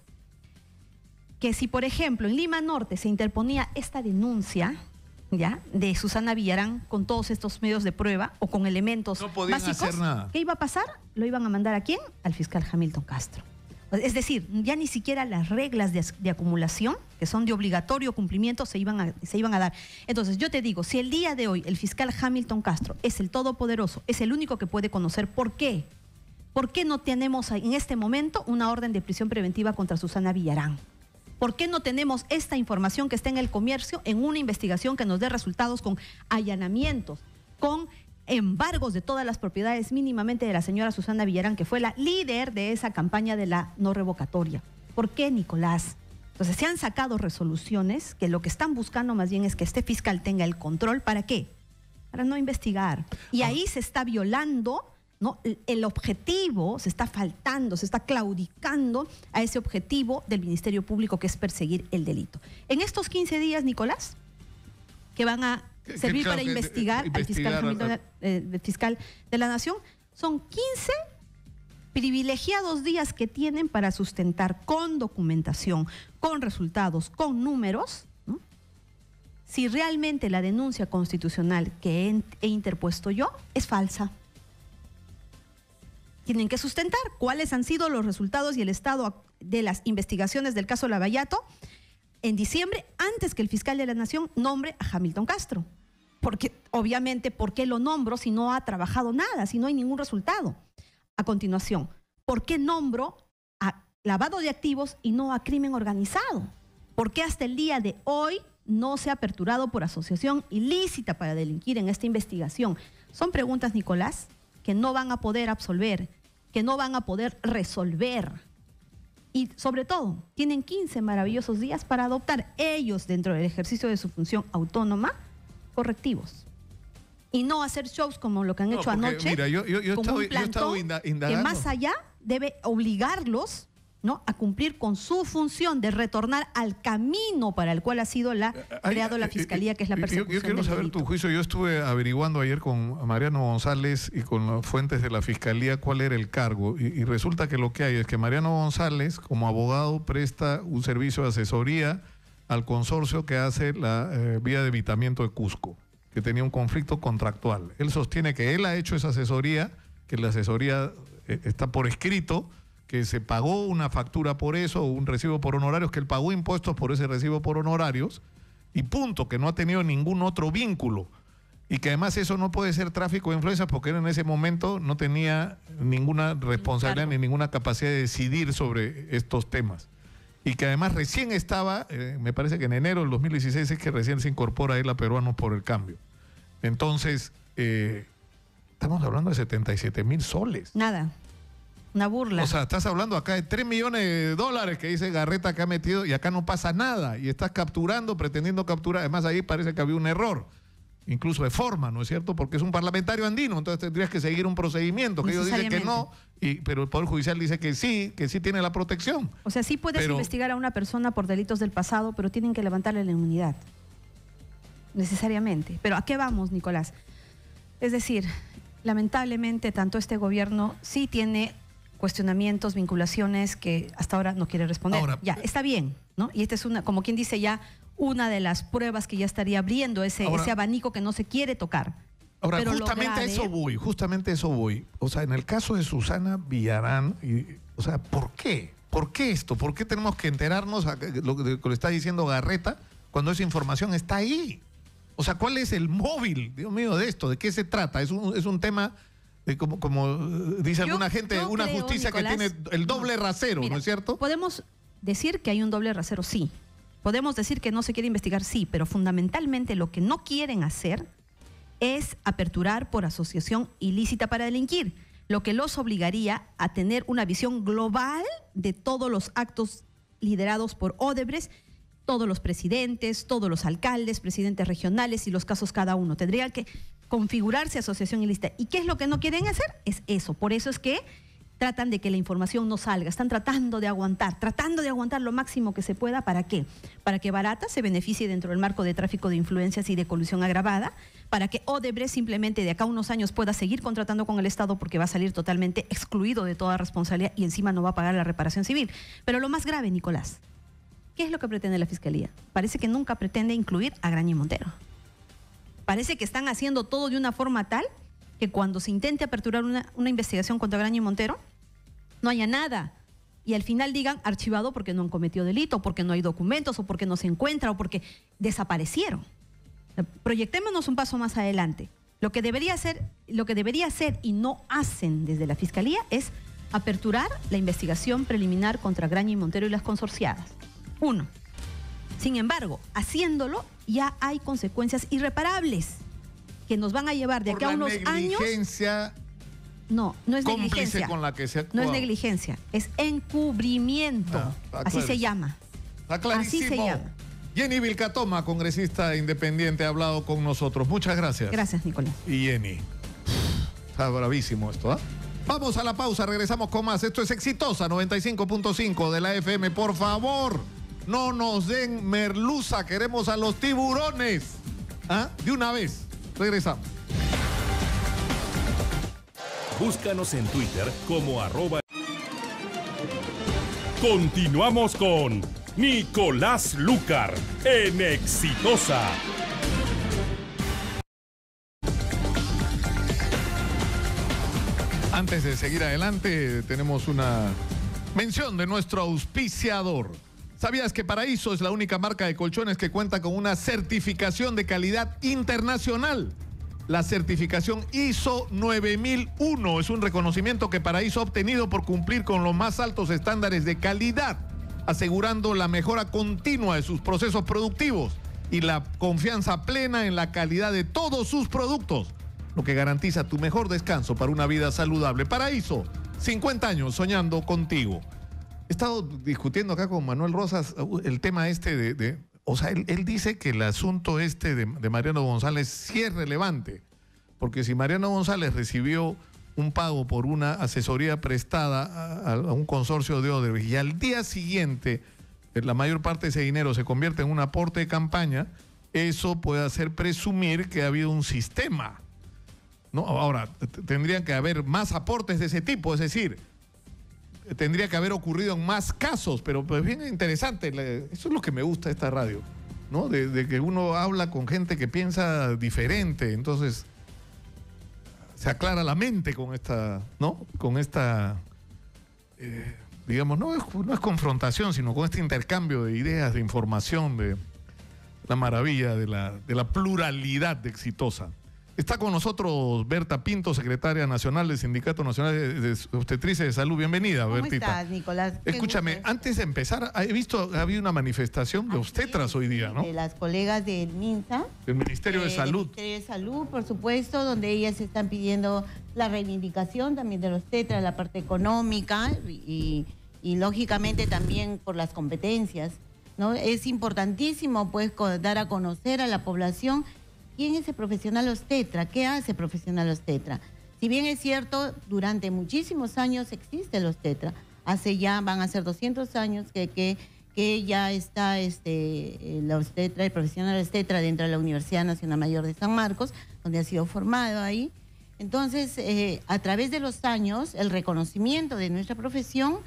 Speaker 9: Que si, por ejemplo, en Lima Norte se interponía esta denuncia, ¿ya?, de Susana Villarán con todos estos medios de prueba o con elementos básicos,
Speaker 1: hacer nada.
Speaker 9: ¿Qué iba a pasar? ¿Lo iban a mandar a quién? Al fiscal Hamilton Castro. Es decir, ya ni siquiera las reglas de acumulación, que son de obligatorio cumplimiento, se iban a dar. Entonces, yo te digo, si el día de hoy el fiscal Hamilton Castro es el todopoderoso, es el único que puede conocer por qué. ¿Por qué no tenemos en este momento una orden de prisión preventiva contra Susana Villarán? ¿Por qué no tenemos esta información que está en el comercio en una investigación que nos dé resultados con allanamientos, con embargos de todas las propiedades mínimamente de la señora Susana Villarán, que fue la líder de esa campaña de la no revocatoria? ¿Por qué, Nicolás? Entonces se han sacado resoluciones que lo que están buscando más bien es que este fiscal tenga el control. ¿Para qué? Para no investigar. Y ahí se está violando, ¿no?, el objetivo, se está faltando, se está claudicando a ese objetivo del Ministerio Público, que es perseguir el delito. En estos 15 días, Nicolás, que van a servir para investigar al fiscal de la Nación, son 15 privilegiados días que tienen para sustentar con documentación, con resultados, con números, ¿no?, si realmente la denuncia constitucional que he interpuesto yo es falsa. Tienen que sustentar cuáles han sido los resultados y el estado de las investigaciones del caso Lavallato en diciembre, antes que el fiscal de la Nación nombre a Hamilton Castro. Porque, obviamente, ¿por qué lo nombro si no ha trabajado nada, si no hay ningún resultado? A continuación, ¿por qué nombro a lavado de activos y no a crimen organizado? ¿Por qué hasta el día de hoy no se ha aperturado por asociación ilícita para delinquir en esta investigación? Son preguntas, Nicolás, que no van a poder absolver, que no van a poder resolver. Y sobre todo, tienen 15 maravillosos días para adoptar ellos, dentro del ejercicio de su función autónoma, correctivos. Y no hacer shows como lo que han hecho anoche,
Speaker 1: mira, yo
Speaker 9: con un plantón
Speaker 1: indagando,
Speaker 9: que más allá debe obligarlos, ¿no?, a cumplir con su función de retornar al camino para el cual ha sido creado la Fiscalía, que es la persecución.
Speaker 1: Yo quiero saber tu juicio. Yo estuve averiguando ayer con Mariano González y con las fuentes de la Fiscalía cuál era el cargo, y resulta que lo que hay es que Mariano González, como abogado, presta un servicio de asesoría al consorcio que hace la vía de evitamiento de Cusco, que tenía un conflicto contractual. Él sostiene que él ha hecho esa asesoría, que la asesoría está por escrito, que se pagó una factura por eso, o un recibo por honorarios, que él pagó impuestos por ese recibo por honorarios, y punto, que no ha tenido ningún otro vínculo. Y que además eso no puede ser tráfico de influencias, porque él en ese momento no tenía ninguna responsabilidad ni ninguna capacidad de decidir sobre estos temas. y que además recién estaba, me parece que en enero del 2016 es que recién se incorpora a él a Peruanos por el Cambio. Entonces, estamos hablando de 77,000 soles.
Speaker 9: Nada. Una burla.
Speaker 1: O sea, estás hablando acá de 3 millones de dólares que dice Garreta que ha metido y acá no pasa nada. Y estás capturando, pretendiendo capturar. Además, ahí parece que había un error, incluso de forma, ¿no es cierto? Porque es un parlamentario andino, entonces tendrías que seguir un procedimiento que ellos dicen que no, pero el Poder Judicial dice que sí tiene la protección.
Speaker 9: O sea, sí puedes investigar a una persona por delitos del pasado, pero tienen que levantarle la inmunidad. Necesariamente. Pero ¿a qué vamos, Nicolás? Es decir, lamentablemente tanto este gobierno sí tiene cuestionamientos, vinculaciones que hasta ahora no quiere responder. Ahora, ya, está bien, ¿no? Y esta es una, como quien dice ya, una de las pruebas que ya estaría abriendo ese abanico que no se quiere tocar.
Speaker 1: Ahora, pero justamente a eso voy. O sea, en el caso de Susana Villarán, o sea, ¿por qué? ¿Por qué esto? ¿Por qué tenemos que enterarnos de lo que le está diciendo Garreta cuando esa información está ahí? O sea, ¿cuál es el móvil, Dios mío, de esto? ¿De qué se trata? Es un tema, como dice alguna gente, una justicia, Nicolás, que tiene el doble rasero, mira, ¿no es cierto?
Speaker 9: Podemos decir que hay un doble rasero, sí. Podemos decir que no se quiere investigar, sí, pero fundamentalmente lo que no quieren hacer es aperturar por asociación ilícita para delinquir, lo que los obligaría a tener una visión global de todos los actos liderados por Odebrecht, todos los presidentes, todos los alcaldes, presidentes regionales y los casos cada uno. Tendrían que configurarse asociación ilícita. ¿Y qué es lo que no quieren hacer? Es eso. Por eso es que tratan de que la información no salga. Están tratando de aguantar lo máximo que se pueda. ¿Para qué? Para que Barata se beneficie dentro del marco de tráfico de influencias y de colusión agravada, para que Odebrecht simplemente de acá a unos años pueda seguir contratando con el Estado porque va a salir totalmente excluido de toda responsabilidad y encima no va a pagar la reparación civil. Pero lo más grave, Nicolás, ¿qué es lo que pretende la Fiscalía? Parece que nunca pretende incluir a Graña y Montero. Parece que están haciendo todo de una forma tal que cuando se intente aperturar una investigación contra Graña y Montero, no haya nada. Y al final digan archivado porque no han cometido delito, porque no hay documentos, o porque no se encuentra, o porque desaparecieron. Proyectémonos un paso más adelante. Lo que debería hacer y no hacen desde la Fiscalía es aperturar la investigación preliminar contra Graña y Montero y las consorciadas. 1. Sin embargo, haciéndolo ya hay consecuencias irreparables que nos van a llevar de acá a unos años. No es negligencia.
Speaker 1: Con la que se
Speaker 9: no es negligencia, es encubrimiento. Así se llama.
Speaker 1: Está clarísimo.
Speaker 9: Así se llama.
Speaker 1: Jenny Vilcatoma, congresista independiente, ha hablado con nosotros. Muchas gracias.
Speaker 9: Gracias, Nicolás.
Speaker 1: Y Jenny. Está bravísimo esto, ¿ah? Vamos a la pausa, regresamos con más. Esto es Exitosa 95.5 de la FM. Por favor, no nos den merluza, queremos a los tiburones. ¿Ah? De una vez. Regresamos.
Speaker 4: Búscanos en Twitter como @. Continuamos con Nicolás Lucar en Exitosa.
Speaker 1: Antes de seguir adelante, tenemos una mención de nuestro auspiciador. ¿Sabías que Paraíso es la única marca de colchones que cuenta con una certificación de calidad internacional? La certificación ISO 9001 es un reconocimiento que Paraíso ha obtenido por cumplir con los más altos estándares de calidad, asegurando la mejora continua de sus procesos productivos y la confianza plena en la calidad de todos sus productos, lo que garantiza tu mejor descanso para una vida saludable. Paraíso, 50 años soñando contigo. He estado discutiendo acá con Manuel Rosas el tema este o sea, él dice que el asunto este de Mariano González sí es relevante, porque si Mariano González recibió un pago por una asesoría prestada a un consorcio de Odebrecht y al día siguiente la mayor parte de ese dinero se convierte en un aporte de campaña, eso puede hacer presumir que ha habido un sistema, ¿no? Ahora, tendrían que haber más aportes de ese tipo, es decir, tendría que haber ocurrido en más casos, pero pues bien interesante, eso es lo que me gusta de esta radio, ¿no? De que uno habla con gente que piensa diferente, entonces se aclara la mente con esta, ¿no? Con esta, digamos, no es confrontación, sino con este intercambio de ideas, de información, de la maravilla de la pluralidad de Exitosa. Está con nosotros Berta Pinto, secretaria nacional del Sindicato Nacional de Obstetrices de Salud. Bienvenida,
Speaker 10: ¿Cómo
Speaker 1: Bertita.
Speaker 10: estás, Nicolás?
Speaker 1: Escúchame, antes de empezar, he visto que había una manifestación de obstetras hoy día, ¿no?
Speaker 10: De las colegas del MINSA.
Speaker 1: Del Ministerio de Salud.
Speaker 10: Del Ministerio de Salud, por supuesto, donde ellas están pidiendo la reivindicación también de los obstetras, la parte económica y lógicamente también por las competencias, ¿no? Es importantísimo, pues, dar a conocer a la población quién es el profesional obstetra, qué hace profesional obstetra. Si bien es cierto, durante muchísimos años existe el obstetra. Van a ser 200 años que ya está el obstetra, el profesional obstetra dentro de la Universidad Nacional Mayor de San Marcos, donde ha sido formado ahí. Entonces, a través de los años, el reconocimiento de nuestra profesión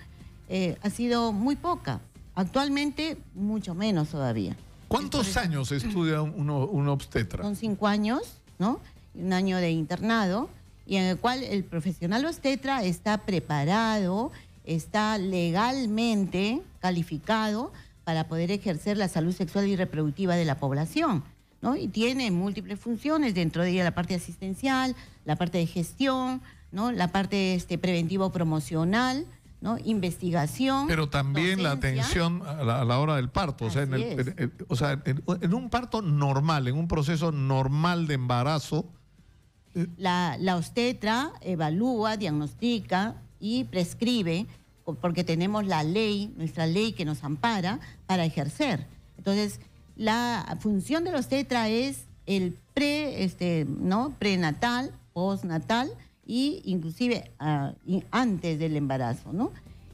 Speaker 10: ha sido muy poca. Actualmente, mucho menos todavía.
Speaker 1: ¿Cuántos años estudia un obstetra?
Speaker 10: Son 5 años, ¿no? Un año de internado, y en el cual el profesional obstetra está preparado, está legalmente calificado para poder ejercer la salud sexual y reproductiva de la población, ¿no? Y tiene múltiples funciones, dentro de ella la parte asistencial, la parte de gestión, ¿no? La parte preventivo-promocional, ¿no? Investigación.
Speaker 1: Pero también
Speaker 10: docencia.
Speaker 1: La atención a la hora del parto. O sea, en un parto normal, en un proceso normal de embarazo.
Speaker 10: La obstetra evalúa, diagnostica y prescribe, porque tenemos la ley, nuestra ley que nos ampara para ejercer. Entonces, la función de la obstetra es el prenatal, postnatal, y inclusive antes del embarazo, ¿no?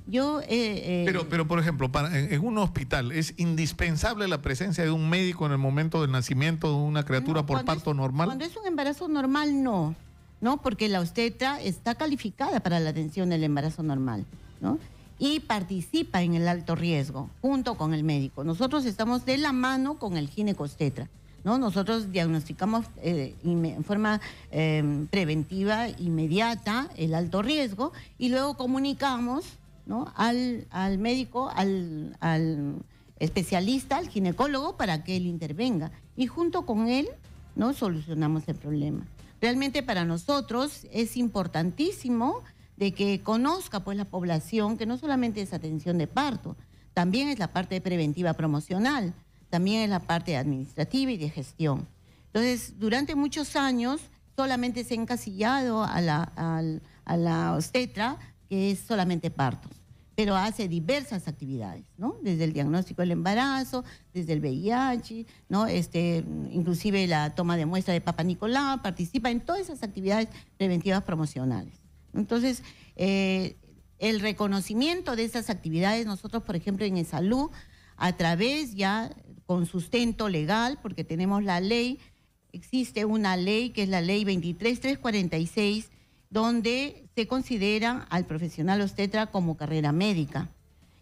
Speaker 1: Pero por ejemplo, en un hospital, ¿es indispensable la presencia de un médico en el momento del nacimiento de una criatura por parto normal?
Speaker 10: Cuando es un embarazo normal, no, porque la obstetra está calificada para la atención del embarazo normal, ¿no? Y participa en el alto riesgo, junto con el médico. Nosotros estamos de la mano con el ginecobstetra, ¿no? Nosotros diagnosticamos en forma preventiva, inmediata, el alto riesgo, y luego comunicamos, ¿no? al médico, al especialista, al ginecólogo, para que él intervenga. Y junto con él, ¿no? Solucionamos el problema. Realmente para nosotros es importantísimo de que conozca, pues, la población que no solamente es atención de parto, también es la parte preventiva promocional, también es la parte administrativa y de gestión. Entonces, durante muchos años solamente se ha encasillado a la obstetra, que es solamente partos, pero hace diversas actividades, ¿no? Desde el diagnóstico del embarazo, desde el VIH, ¿no? Inclusive la toma de muestra de Papa Nicolau, participa en todas esas actividades preventivas promocionales. Entonces, el reconocimiento de esas actividades, nosotros, por ejemplo, en salud, a través ya con sustento legal, porque tenemos la ley, existe una ley que es la ley 23346, donde se considera al profesional obstetra como carrera médica.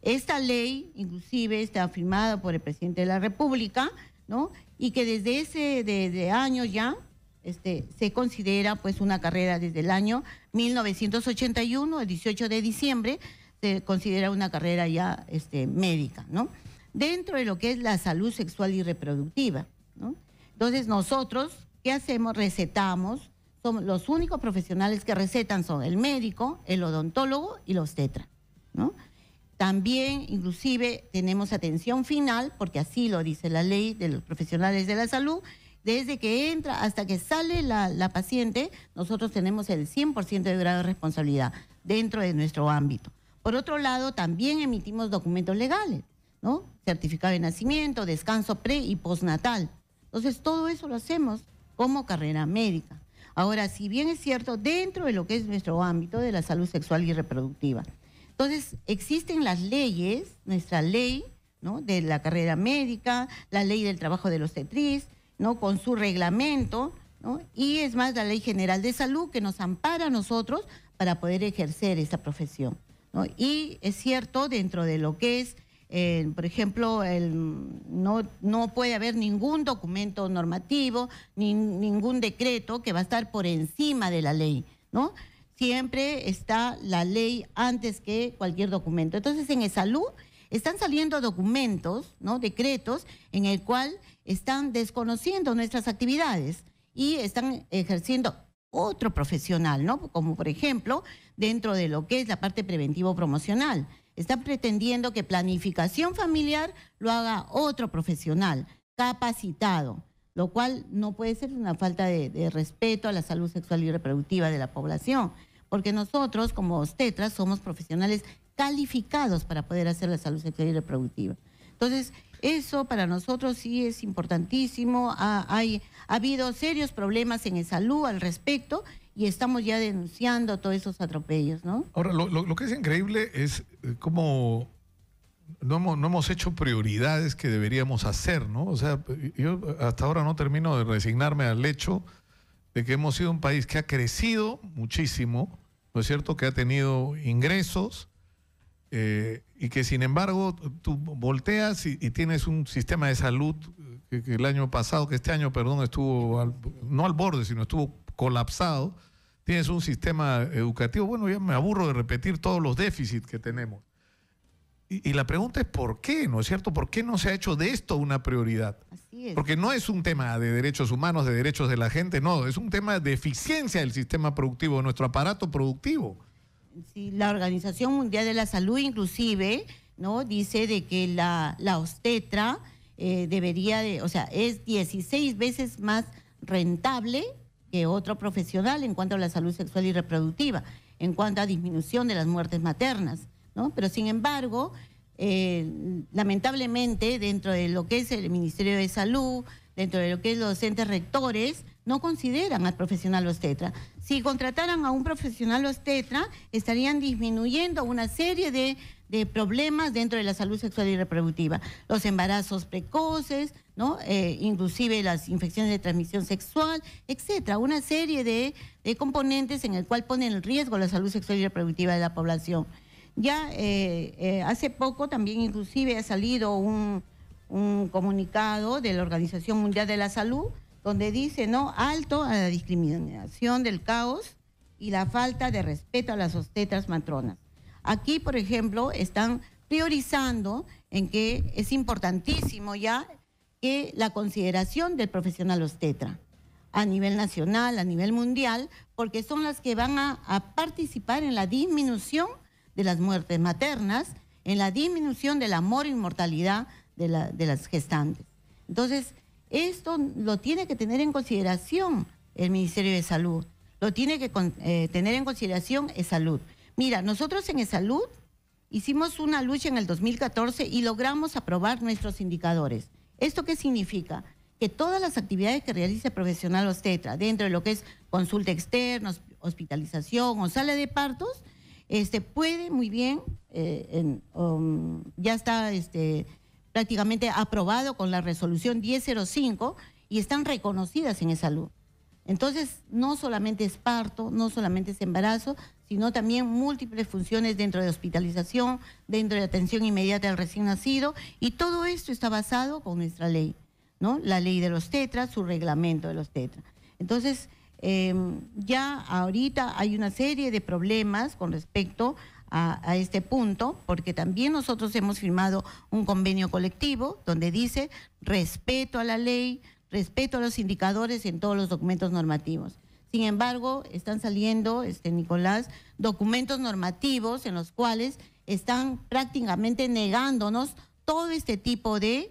Speaker 10: Esta ley, inclusive, está firmada por el presidente de la República, ¿no? Y que desde años ya se considera, pues, una carrera desde el año 1981, el 18 de diciembre, se considera una carrera ya médica, ¿no? Dentro de lo que es la salud sexual y reproductiva, ¿no? Entonces, nosotros, ¿qué hacemos? Recetamos. Somos los únicos profesionales que recetan, son el médico, el odontólogo y la obstetra, ¿no? También, inclusive, tenemos atención final, porque así lo dice la ley de los profesionales de la salud. Desde que entra hasta que sale la paciente, nosotros tenemos el 100% de grado de responsabilidad dentro de nuestro ámbito. Por otro lado, también emitimos documentos legales, ¿no? Certificado de nacimiento, descanso pre y postnatal. Entonces, todo eso lo hacemos como carrera médica. Ahora, si bien es cierto, dentro de lo que es nuestro ámbito de la salud sexual y reproductiva, entonces existen las leyes, nuestra ley, ¿no? De la carrera médica, la ley del trabajo de la obstetriz, ¿no? Con su reglamento, ¿no? Y es más, la Ley General de Salud, que nos ampara a nosotros para poder ejercer esta profesión, ¿no? Y es cierto, dentro de lo que es, por ejemplo, no puede haber ningún documento normativo, ni ningún decreto que va a estar por encima de la ley, ¿no? Siempre está la ley antes que cualquier documento. Entonces, en salud están saliendo documentos, ¿no? Decretos, en el cual están desconociendo nuestras actividades y están ejerciendo otro profesional, ¿no? Como por ejemplo, dentro de lo que es la parte preventivo-promocional. Están pretendiendo que planificación familiar lo haga otro profesional capacitado, lo cual no puede ser una falta de respeto a la salud sexual y reproductiva de la población, porque nosotros como obstetras somos profesionales calificados para poder hacer la salud sexual y reproductiva. Entonces, eso para nosotros sí es importantísimo. Ha habido serios problemas en salud al respecto y estamos ya denunciando todos esos atropellos, ¿no?
Speaker 1: Ahora, lo que es increíble es cómo no hemos hecho prioridades que deberíamos hacer, ¿no? O sea, yo hasta ahora no termino de resignarme al hecho de que hemos sido un país que ha crecido muchísimo, ¿no es cierto?, que ha tenido ingresos, y que sin embargo tú volteas y tienes un sistema de salud que el año pasado, que este año, perdón, estuvo no al borde, sino estuvo colapsado. Tienes un sistema educativo, bueno, ya me aburro de repetir todos los déficits que tenemos. Y la pregunta es ¿por qué? ¿No es cierto? ¿Por qué no se ha hecho de esto una prioridad?
Speaker 10: Así es.
Speaker 1: Porque no es un tema de derechos humanos, de derechos de la gente, no, es un tema de eficiencia del sistema productivo, de nuestro aparato productivo.
Speaker 10: Sí, la Organización Mundial de la Salud inclusive, ¿no?, dice de que la obstetra debería de, o sea, es 16 veces más rentable que otro profesional en cuanto a la salud sexual y reproductiva, en cuanto a disminución de las muertes maternas, ¿no? Pero sin embargo, lamentablemente, dentro de lo que es el Ministerio de Salud, dentro de lo que es los entes rectores, no consideran al profesional obstetra. Si contrataran a un profesional obstetra, estarían disminuyendo una serie de problemas dentro de la salud sexual y reproductiva. Los embarazos precoces, ¿no? Inclusive las infecciones de transmisión sexual, etcétera. Una serie de componentes en el cual ponen en riesgo la salud sexual y reproductiva de la población. Ya hace poco también inclusive ha salido un comunicado de la Organización Mundial de la Salud donde dice, ¿no?, alto a la discriminación del caos y la falta de respeto a las obstetras matronas. Aquí, por ejemplo, están priorizando en que es importantísimo ya que la consideración del profesional obstetra a nivel nacional, a nivel mundial, porque son las que van a participar en la disminución de las muertes maternas, en la disminución de la mortalidad de las gestantes. Entonces, esto lo tiene que tener en consideración el Ministerio de Salud, lo tiene que tener en consideración Salud. Mira, nosotros en Salud hicimos una lucha en el 2014 y logramos aprobar nuestros indicadores. ¿Esto qué significa? Que todas las actividades que realice el profesional obstetra, dentro de lo que es consulta externa, hospitalización o sala de partos, puede muy bien, ya está prácticamente aprobado con la resolución 1005 y están reconocidas en Salud. Entonces, no solamente es parto, no solamente es embarazo, sino también múltiples funciones dentro de hospitalización, dentro de atención inmediata al recién nacido, y todo esto está basado con nuestra ley, ¿no? La ley de los tetras, su reglamento de los tetras. Entonces, ya ahorita hay una serie de problemas con respecto a este punto, porque también nosotros hemos firmado un convenio colectivo donde dice respeto a la ley, respeto a los indicadores en todos los documentos normativos. Sin embargo, están saliendo, Nicolás, documentos normativos en los cuales están prácticamente negándonos todo este tipo de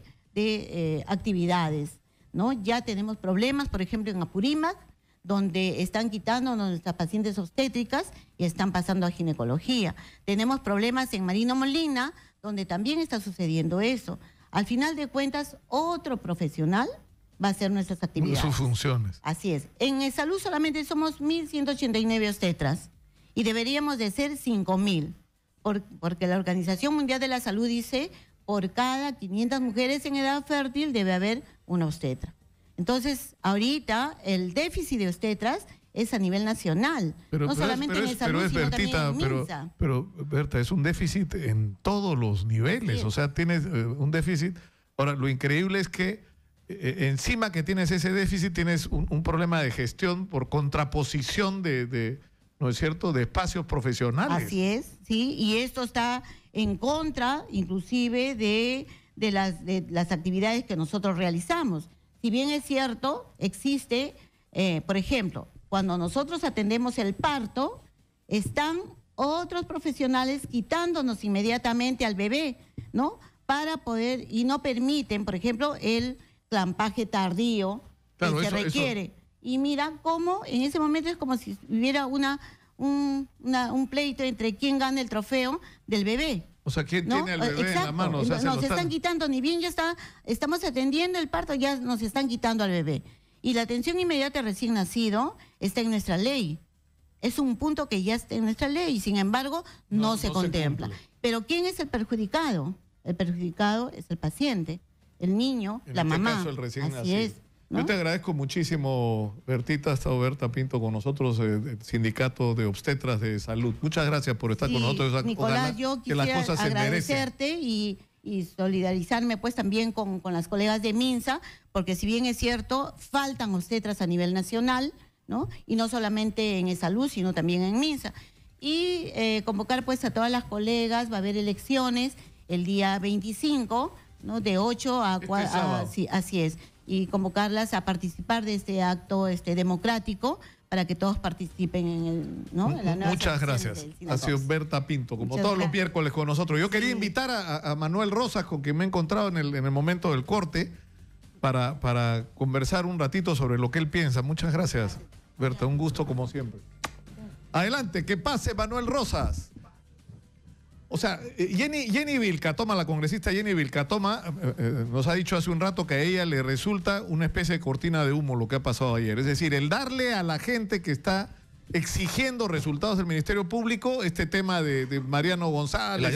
Speaker 10: actividades, ¿no? Ya tenemos problemas, por ejemplo, en Apurímac, donde están quitándonos nuestras pacientes obstétricas y están pasando a ginecología. Tenemos problemas en Marino Molina, donde también está sucediendo eso. Al final de cuentas, otro profesional va a hacer nuestras actividades.
Speaker 1: Sus funciones.
Speaker 10: Así es. En Salud solamente somos 1.189 obstetras y deberíamos de ser 5.000, porque la Organización Mundial de la Salud dice por cada 500 mujeres en edad fértil debe haber una obstetra. Entonces, ahorita el déficit de obstetras es a nivel nacional, no solamente en Salud, sino también en MINSA.
Speaker 1: Pero, Berta, es un déficit en todos los niveles, o sea, tienes un déficit. Ahora, lo increíble es que encima que tienes ese déficit, tienes un problema de gestión por contraposición ¿no es cierto?, de espacios profesionales.
Speaker 10: Así es, sí, y esto está en contra, inclusive, de las actividades que nosotros realizamos. Si bien es cierto, existe por ejemplo, cuando nosotros atendemos el parto, están otros profesionales quitándonos inmediatamente al bebé, ¿no? Para poder, y no permiten, por ejemplo, el clampaje tardío que se requiere. Y mira cómo en ese momento es como si hubiera un pleito entre quién gana el trofeo del bebé.
Speaker 1: O sea, ¿quién tiene al bebé en la mano? O sea,
Speaker 10: nos están quitando, ni bien estamos atendiendo el parto, ya nos están quitando al bebé. Y la atención inmediata recién nacido está en nuestra ley. Es un punto que ya está en nuestra ley y sin embargo no se contempla. Pero ¿quién es el perjudicado? El perjudicado es el paciente, el niño, la mamá.
Speaker 1: En este caso, el recién nacido.
Speaker 10: Así es. ¿No?
Speaker 1: Yo te agradezco muchísimo, Bertita. Ha estado Berta Pinto con nosotros, del Sindicato de Obstetras de Salud. Muchas gracias por estar con nosotros.
Speaker 10: Nicolás, yo quisiera agradecerte y solidarizarme pues también con las colegas de MINSA, porque si bien es cierto, faltan obstetras a nivel nacional, ¿no? Y no solamente en salud, sino también en MINSA. Y convocar pues a todas las colegas, va a haber elecciones el día 25, ¿no? De 8 a 4, sí, así es. Y convocarlas a participar de este acto democrático para que todos participen en el, ¿no? En la nueva
Speaker 1: Muchas gracias. Ha sido Berta Pinto, como todos los miércoles con nosotros. Yo quería invitar a Manuel Rosas, con quien me he encontrado en el momento del corte, para conversar un ratito sobre lo que él piensa. Muchas gracias, Berta. Un gusto como siempre. Adelante, que pase Manuel Rosas. O sea, Jenny Vilcatoma, la congresista Jenny Vilcatoma, nos ha dicho hace un rato que a ella le resulta una especie de cortina de humo lo que ha pasado ayer. Es decir, el darle a la gente que está exigiendo resultados del Ministerio Público este tema de Mariano González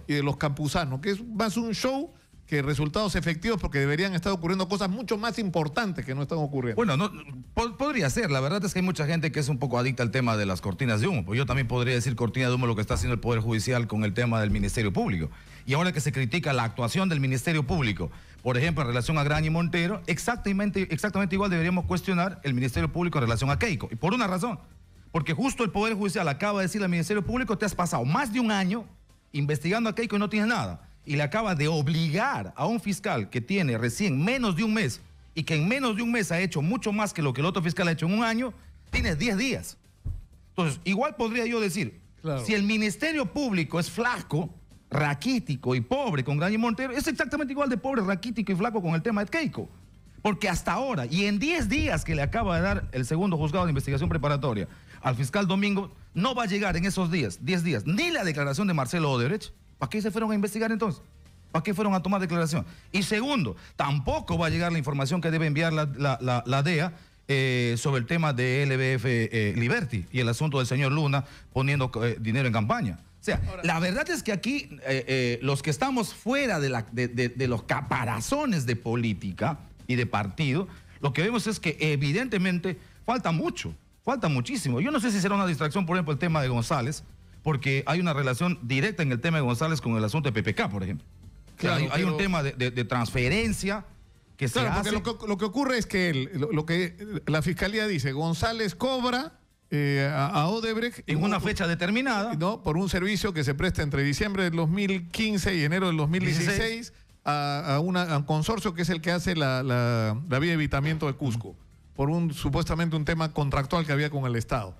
Speaker 1: y de los campusanos, que es más un show que resultados efectivos, porque deberían estar ocurriendo cosas mucho más importantes que no están ocurriendo.
Speaker 11: Bueno, no, podría ser. La verdad es que hay mucha gente que es un poco adicta al tema de las cortinas de humo. Pues yo también podría decir cortina de humo lo que está haciendo el Poder Judicial con el tema del Ministerio Público. Y ahora que se critica la actuación del Ministerio Público, por ejemplo, en relación a Graña y Montero, exactamente igual deberíamos cuestionar el Ministerio Público en relación a Keiko. Y por una razón. Porque justo el Poder Judicial acaba de decirle al Ministerio Público: te has pasado más de un año investigando a Keiko y no tienes nada. Y le acaba de obligar a un fiscal que tiene recién menos de un mes y que en menos de un mes ha hecho mucho más que lo que el otro fiscal ha hecho en un año, tiene 10 días. Entonces, igual podría yo decir, si el Ministerio Público es flaco, raquítico y pobre con Graña y Montero, es exactamente igual de pobre, raquítico y flaco con el tema de Keiko. Porque hasta ahora, y en 10 días que le acaba de dar el segundo juzgado de investigación preparatoria al fiscal Domingo, no va a llegar en esos 10 días, ni la declaración de Marcelo Odebrecht. ¿Para qué se fueron a investigar entonces? ¿Para qué fueron a tomar declaración? Y segundo, tampoco va a llegar la información que debe enviar la DEA sobre el tema de LBF Liberty y el asunto del señor Luna poniendo dinero en campaña. O sea, la verdad es que aquí los que estamos fuera de los caparazones de política y de partido, lo que vemos es que evidentemente falta mucho, falta muchísimo. Yo no sé si será una distracción, por ejemplo, el tema de González, porque hay una relación directa en el tema de González con el asunto de PPK, por ejemplo. Claro, hay un tema de transferencia que se hace.
Speaker 1: Porque lo que ocurre es que lo que la Fiscalía dice, González cobra a Odebrecht
Speaker 11: en una fecha determinada,
Speaker 1: ¿no? Por un servicio que se presta entre diciembre del 2015 y enero del 2016 a un consorcio que es el que hace la vía de evitamiento de Cusco, por supuestamente un tema contractual que había con el Estado.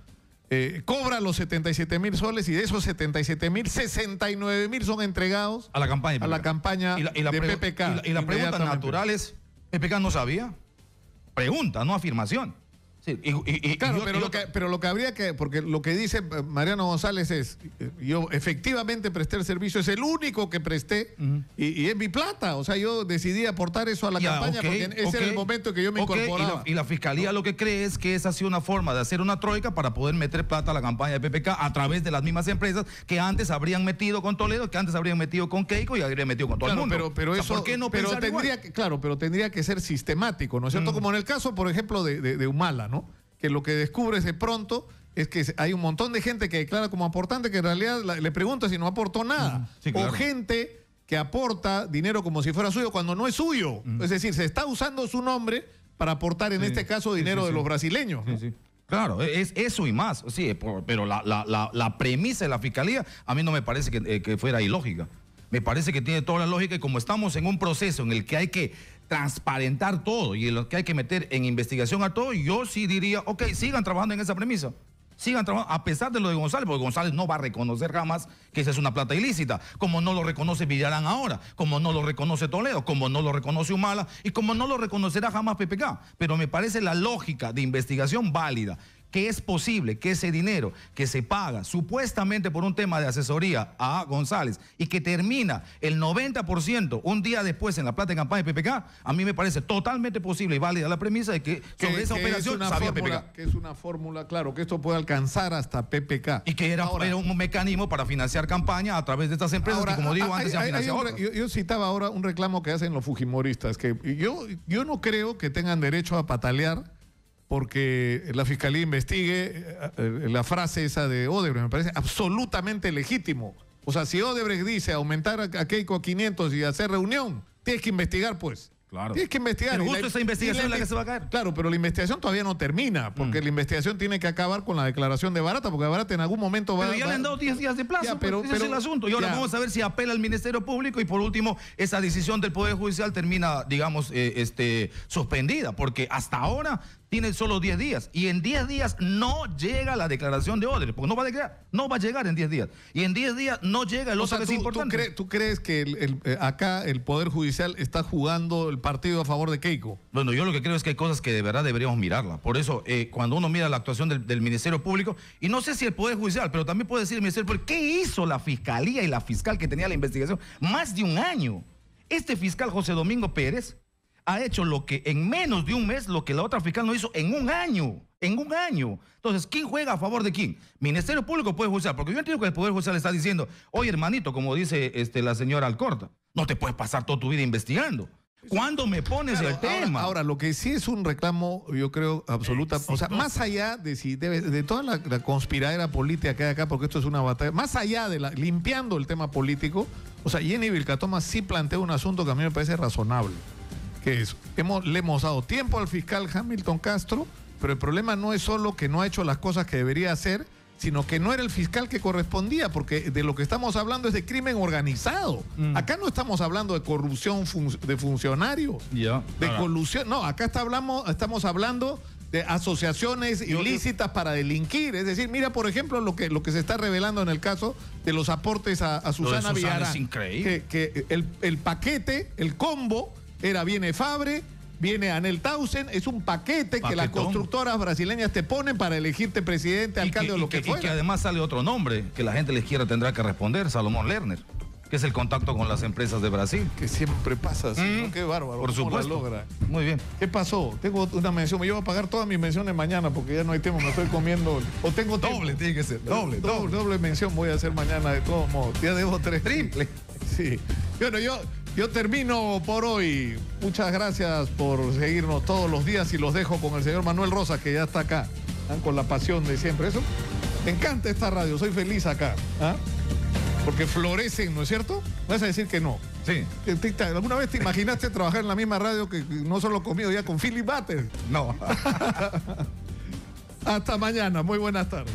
Speaker 1: Cobra los 77.000 soles y de esos 77.000, 69.000 son entregados
Speaker 11: a la campaña
Speaker 1: de PPK.
Speaker 11: Y la pregunta natural es, ¿PPK no sabía? Pregunta, no afirmación. Sí,
Speaker 1: claro, pero lo que habría que, porque lo que dice Mariano González es, yo efectivamente presté el servicio, es el único que presté y es mi plata, o sea, yo decidí aportar eso a la campaña porque ese era el momento que yo me incorporaba.
Speaker 11: Y la Fiscalía lo que cree es que esa ha sido una forma de hacer una troika para poder meter plata a la campaña de PPK a través de las mismas empresas que antes habrían metido con Toledo, que antes habrían metido con Keiko y habrían metido con todo el mundo.
Speaker 1: Pero eso, ¿por qué no tendría que ser sistemático, ¿no es cierto? Como en el caso, por ejemplo, de Humala, ¿no? Que lo que descubres de pronto es que hay un montón de gente que declara como aportante que en realidad le pregunta si no aportó nada. Sí, claro. O gente que aporta dinero como si fuera suyo cuando no es suyo. Es decir, se está usando su nombre para aportar, en este caso, dinero de los brasileños, ¿no?
Speaker 11: Claro, es eso y más. Sí, pero la premisa de la Fiscalía a mí no me parece que fuera ilógica. Me parece que tiene toda la lógica y como estamos en un proceso en el que hay que transparentar todo y lo que hay que meter en investigación a todo, yo sí diría, ok, sigan trabajando en esa premisa. Sigan trabajando, a pesar de lo de González, porque González no va a reconocer jamás que esa es una plata ilícita, como no lo reconoce Villarán ahora, como no lo reconoce Toledo, como no lo reconoce Humala y como no lo reconocerá jamás PPK. Pero me parece la lógica de investigación válida, que es posible que ese dinero que se paga supuestamente por un tema de asesoría a González y que termina el 90% un día después en la plata de campaña de PPK, a mí me parece totalmente posible y válida la premisa de que sobre esa operación sabía PPK.
Speaker 1: Que es una fórmula, claro, que esto puede alcanzar hasta PPK.
Speaker 11: Y que era un mecanismo para financiar campaña a través de estas empresas que, como digo, antes se han financiado.
Speaker 1: Yo citaba ahora un reclamo que hacen los fujimoristas, que yo no creo que tengan derecho a patalear porque la fiscalía investigue la frase esa de Odebrecht. Me parece absolutamente legítimo. O sea, si Odebrecht dice aumentar a Keiko a 500 y hacer reunión, tienes que investigar, pues.
Speaker 11: Claro.
Speaker 1: Tienes que investigar.
Speaker 11: Pero justo esa investigación es la que se va a caer.
Speaker 1: Claro, pero la investigación todavía no termina, porque la investigación tiene que acabar con la declaración de Barata, porque Barata en algún momento va...
Speaker 11: Pero ya le han dado 10 días de plazo, ese es el asunto. Y ahora vamos a ver si apela al Ministerio Público y por último, esa decisión del Poder Judicial termina, digamos, suspendida, porque hasta ahora tiene solo 10 días y en 10 días no llega la declaración de Odebrecht, porque no va a llegar en 10 días. Y en 10 días no llega el otro que es importante.
Speaker 1: ¿Tú crees que acá el Poder Judicial está jugando el partido a favor de Keiko?
Speaker 11: Bueno, yo lo que creo es que hay cosas que de verdad deberíamos mirarla. Por eso, cuando uno mira la actuación del Ministerio Público, y no sé si el Poder Judicial, pero también puede decir el Ministerio Público, ¿qué hizo la Fiscalía y la fiscal que tenía la investigación? Más de un año. Este fiscal José Domingo Pérez ha hecho lo que en menos de un mes, lo que la otra fiscal no hizo en un año. En un año. Entonces, ¿quién juega a favor de quién? Ministerio Público o Poder Judicial. Porque yo entiendo que el Poder Judicial está diciendo, oye, hermanito, como dice la señora Alcorta, no te puedes pasar toda tu vida investigando. ¿Cuándo me pones el tema?
Speaker 1: Ahora, lo que sí es un reclamo, yo creo, absoluta. O sea, más allá de si de toda la conspiradera política que hay acá, porque esto es una batalla, más allá de limpiando el tema político, o sea, Jenny Vilcatoma sí plantea un asunto que a mí me parece razonable. Que es, le hemos dado tiempo al fiscal Hamilton Castro, pero el problema no es solo que no ha hecho las cosas que debería hacer, sino que no era el fiscal que correspondía, porque de lo que estamos hablando es de crimen organizado. Acá no estamos hablando de corrupción de funcionarios, de colusión. No, acá estamos hablando de asociaciones ilícitas para delinquir. Es decir, mira, por ejemplo, lo que se está revelando en el caso de los aportes a Susana Villarán.
Speaker 11: Es increíble.
Speaker 1: Que el paquete, el combo, viene Fabre, viene Anel Tausen, es un paquete que las constructoras brasileñas te ponen para elegirte presidente, alcalde o lo que fuera.
Speaker 11: Y que además sale otro nombre que la gente la izquierda tendrá que responder, Salomón Lerner, que es el contacto con las empresas de Brasil.
Speaker 1: Que siempre pasa así, ¿no? Qué bárbaro.
Speaker 11: Por supuesto.
Speaker 1: ¿Cómo la logra?
Speaker 11: Muy bien.
Speaker 1: ¿Qué pasó? Tengo una mención, me llevo a pagar todas mis menciones mañana porque ya no hay tiempo, me estoy comiendo. O tengo
Speaker 11: doble, tiene que ser,
Speaker 1: doble mención voy a hacer mañana de todos modos. Ya debo 3.
Speaker 11: Triple.
Speaker 1: Sí. Bueno, yo termino por hoy. Muchas gracias por seguirnos todos los días y los dejo con el señor Manuel Rosa, que ya está acá, con la pasión de siempre. Eso, me encanta esta radio, soy feliz acá. Porque florecen, ¿no es cierto? ¿Vas a decir que no?
Speaker 11: Sí.
Speaker 1: ¿Alguna vez te imaginaste trabajar en la misma radio que no solo conmigo, ya con Philip Butter?
Speaker 11: No.
Speaker 1: Hasta mañana, muy buenas tardes.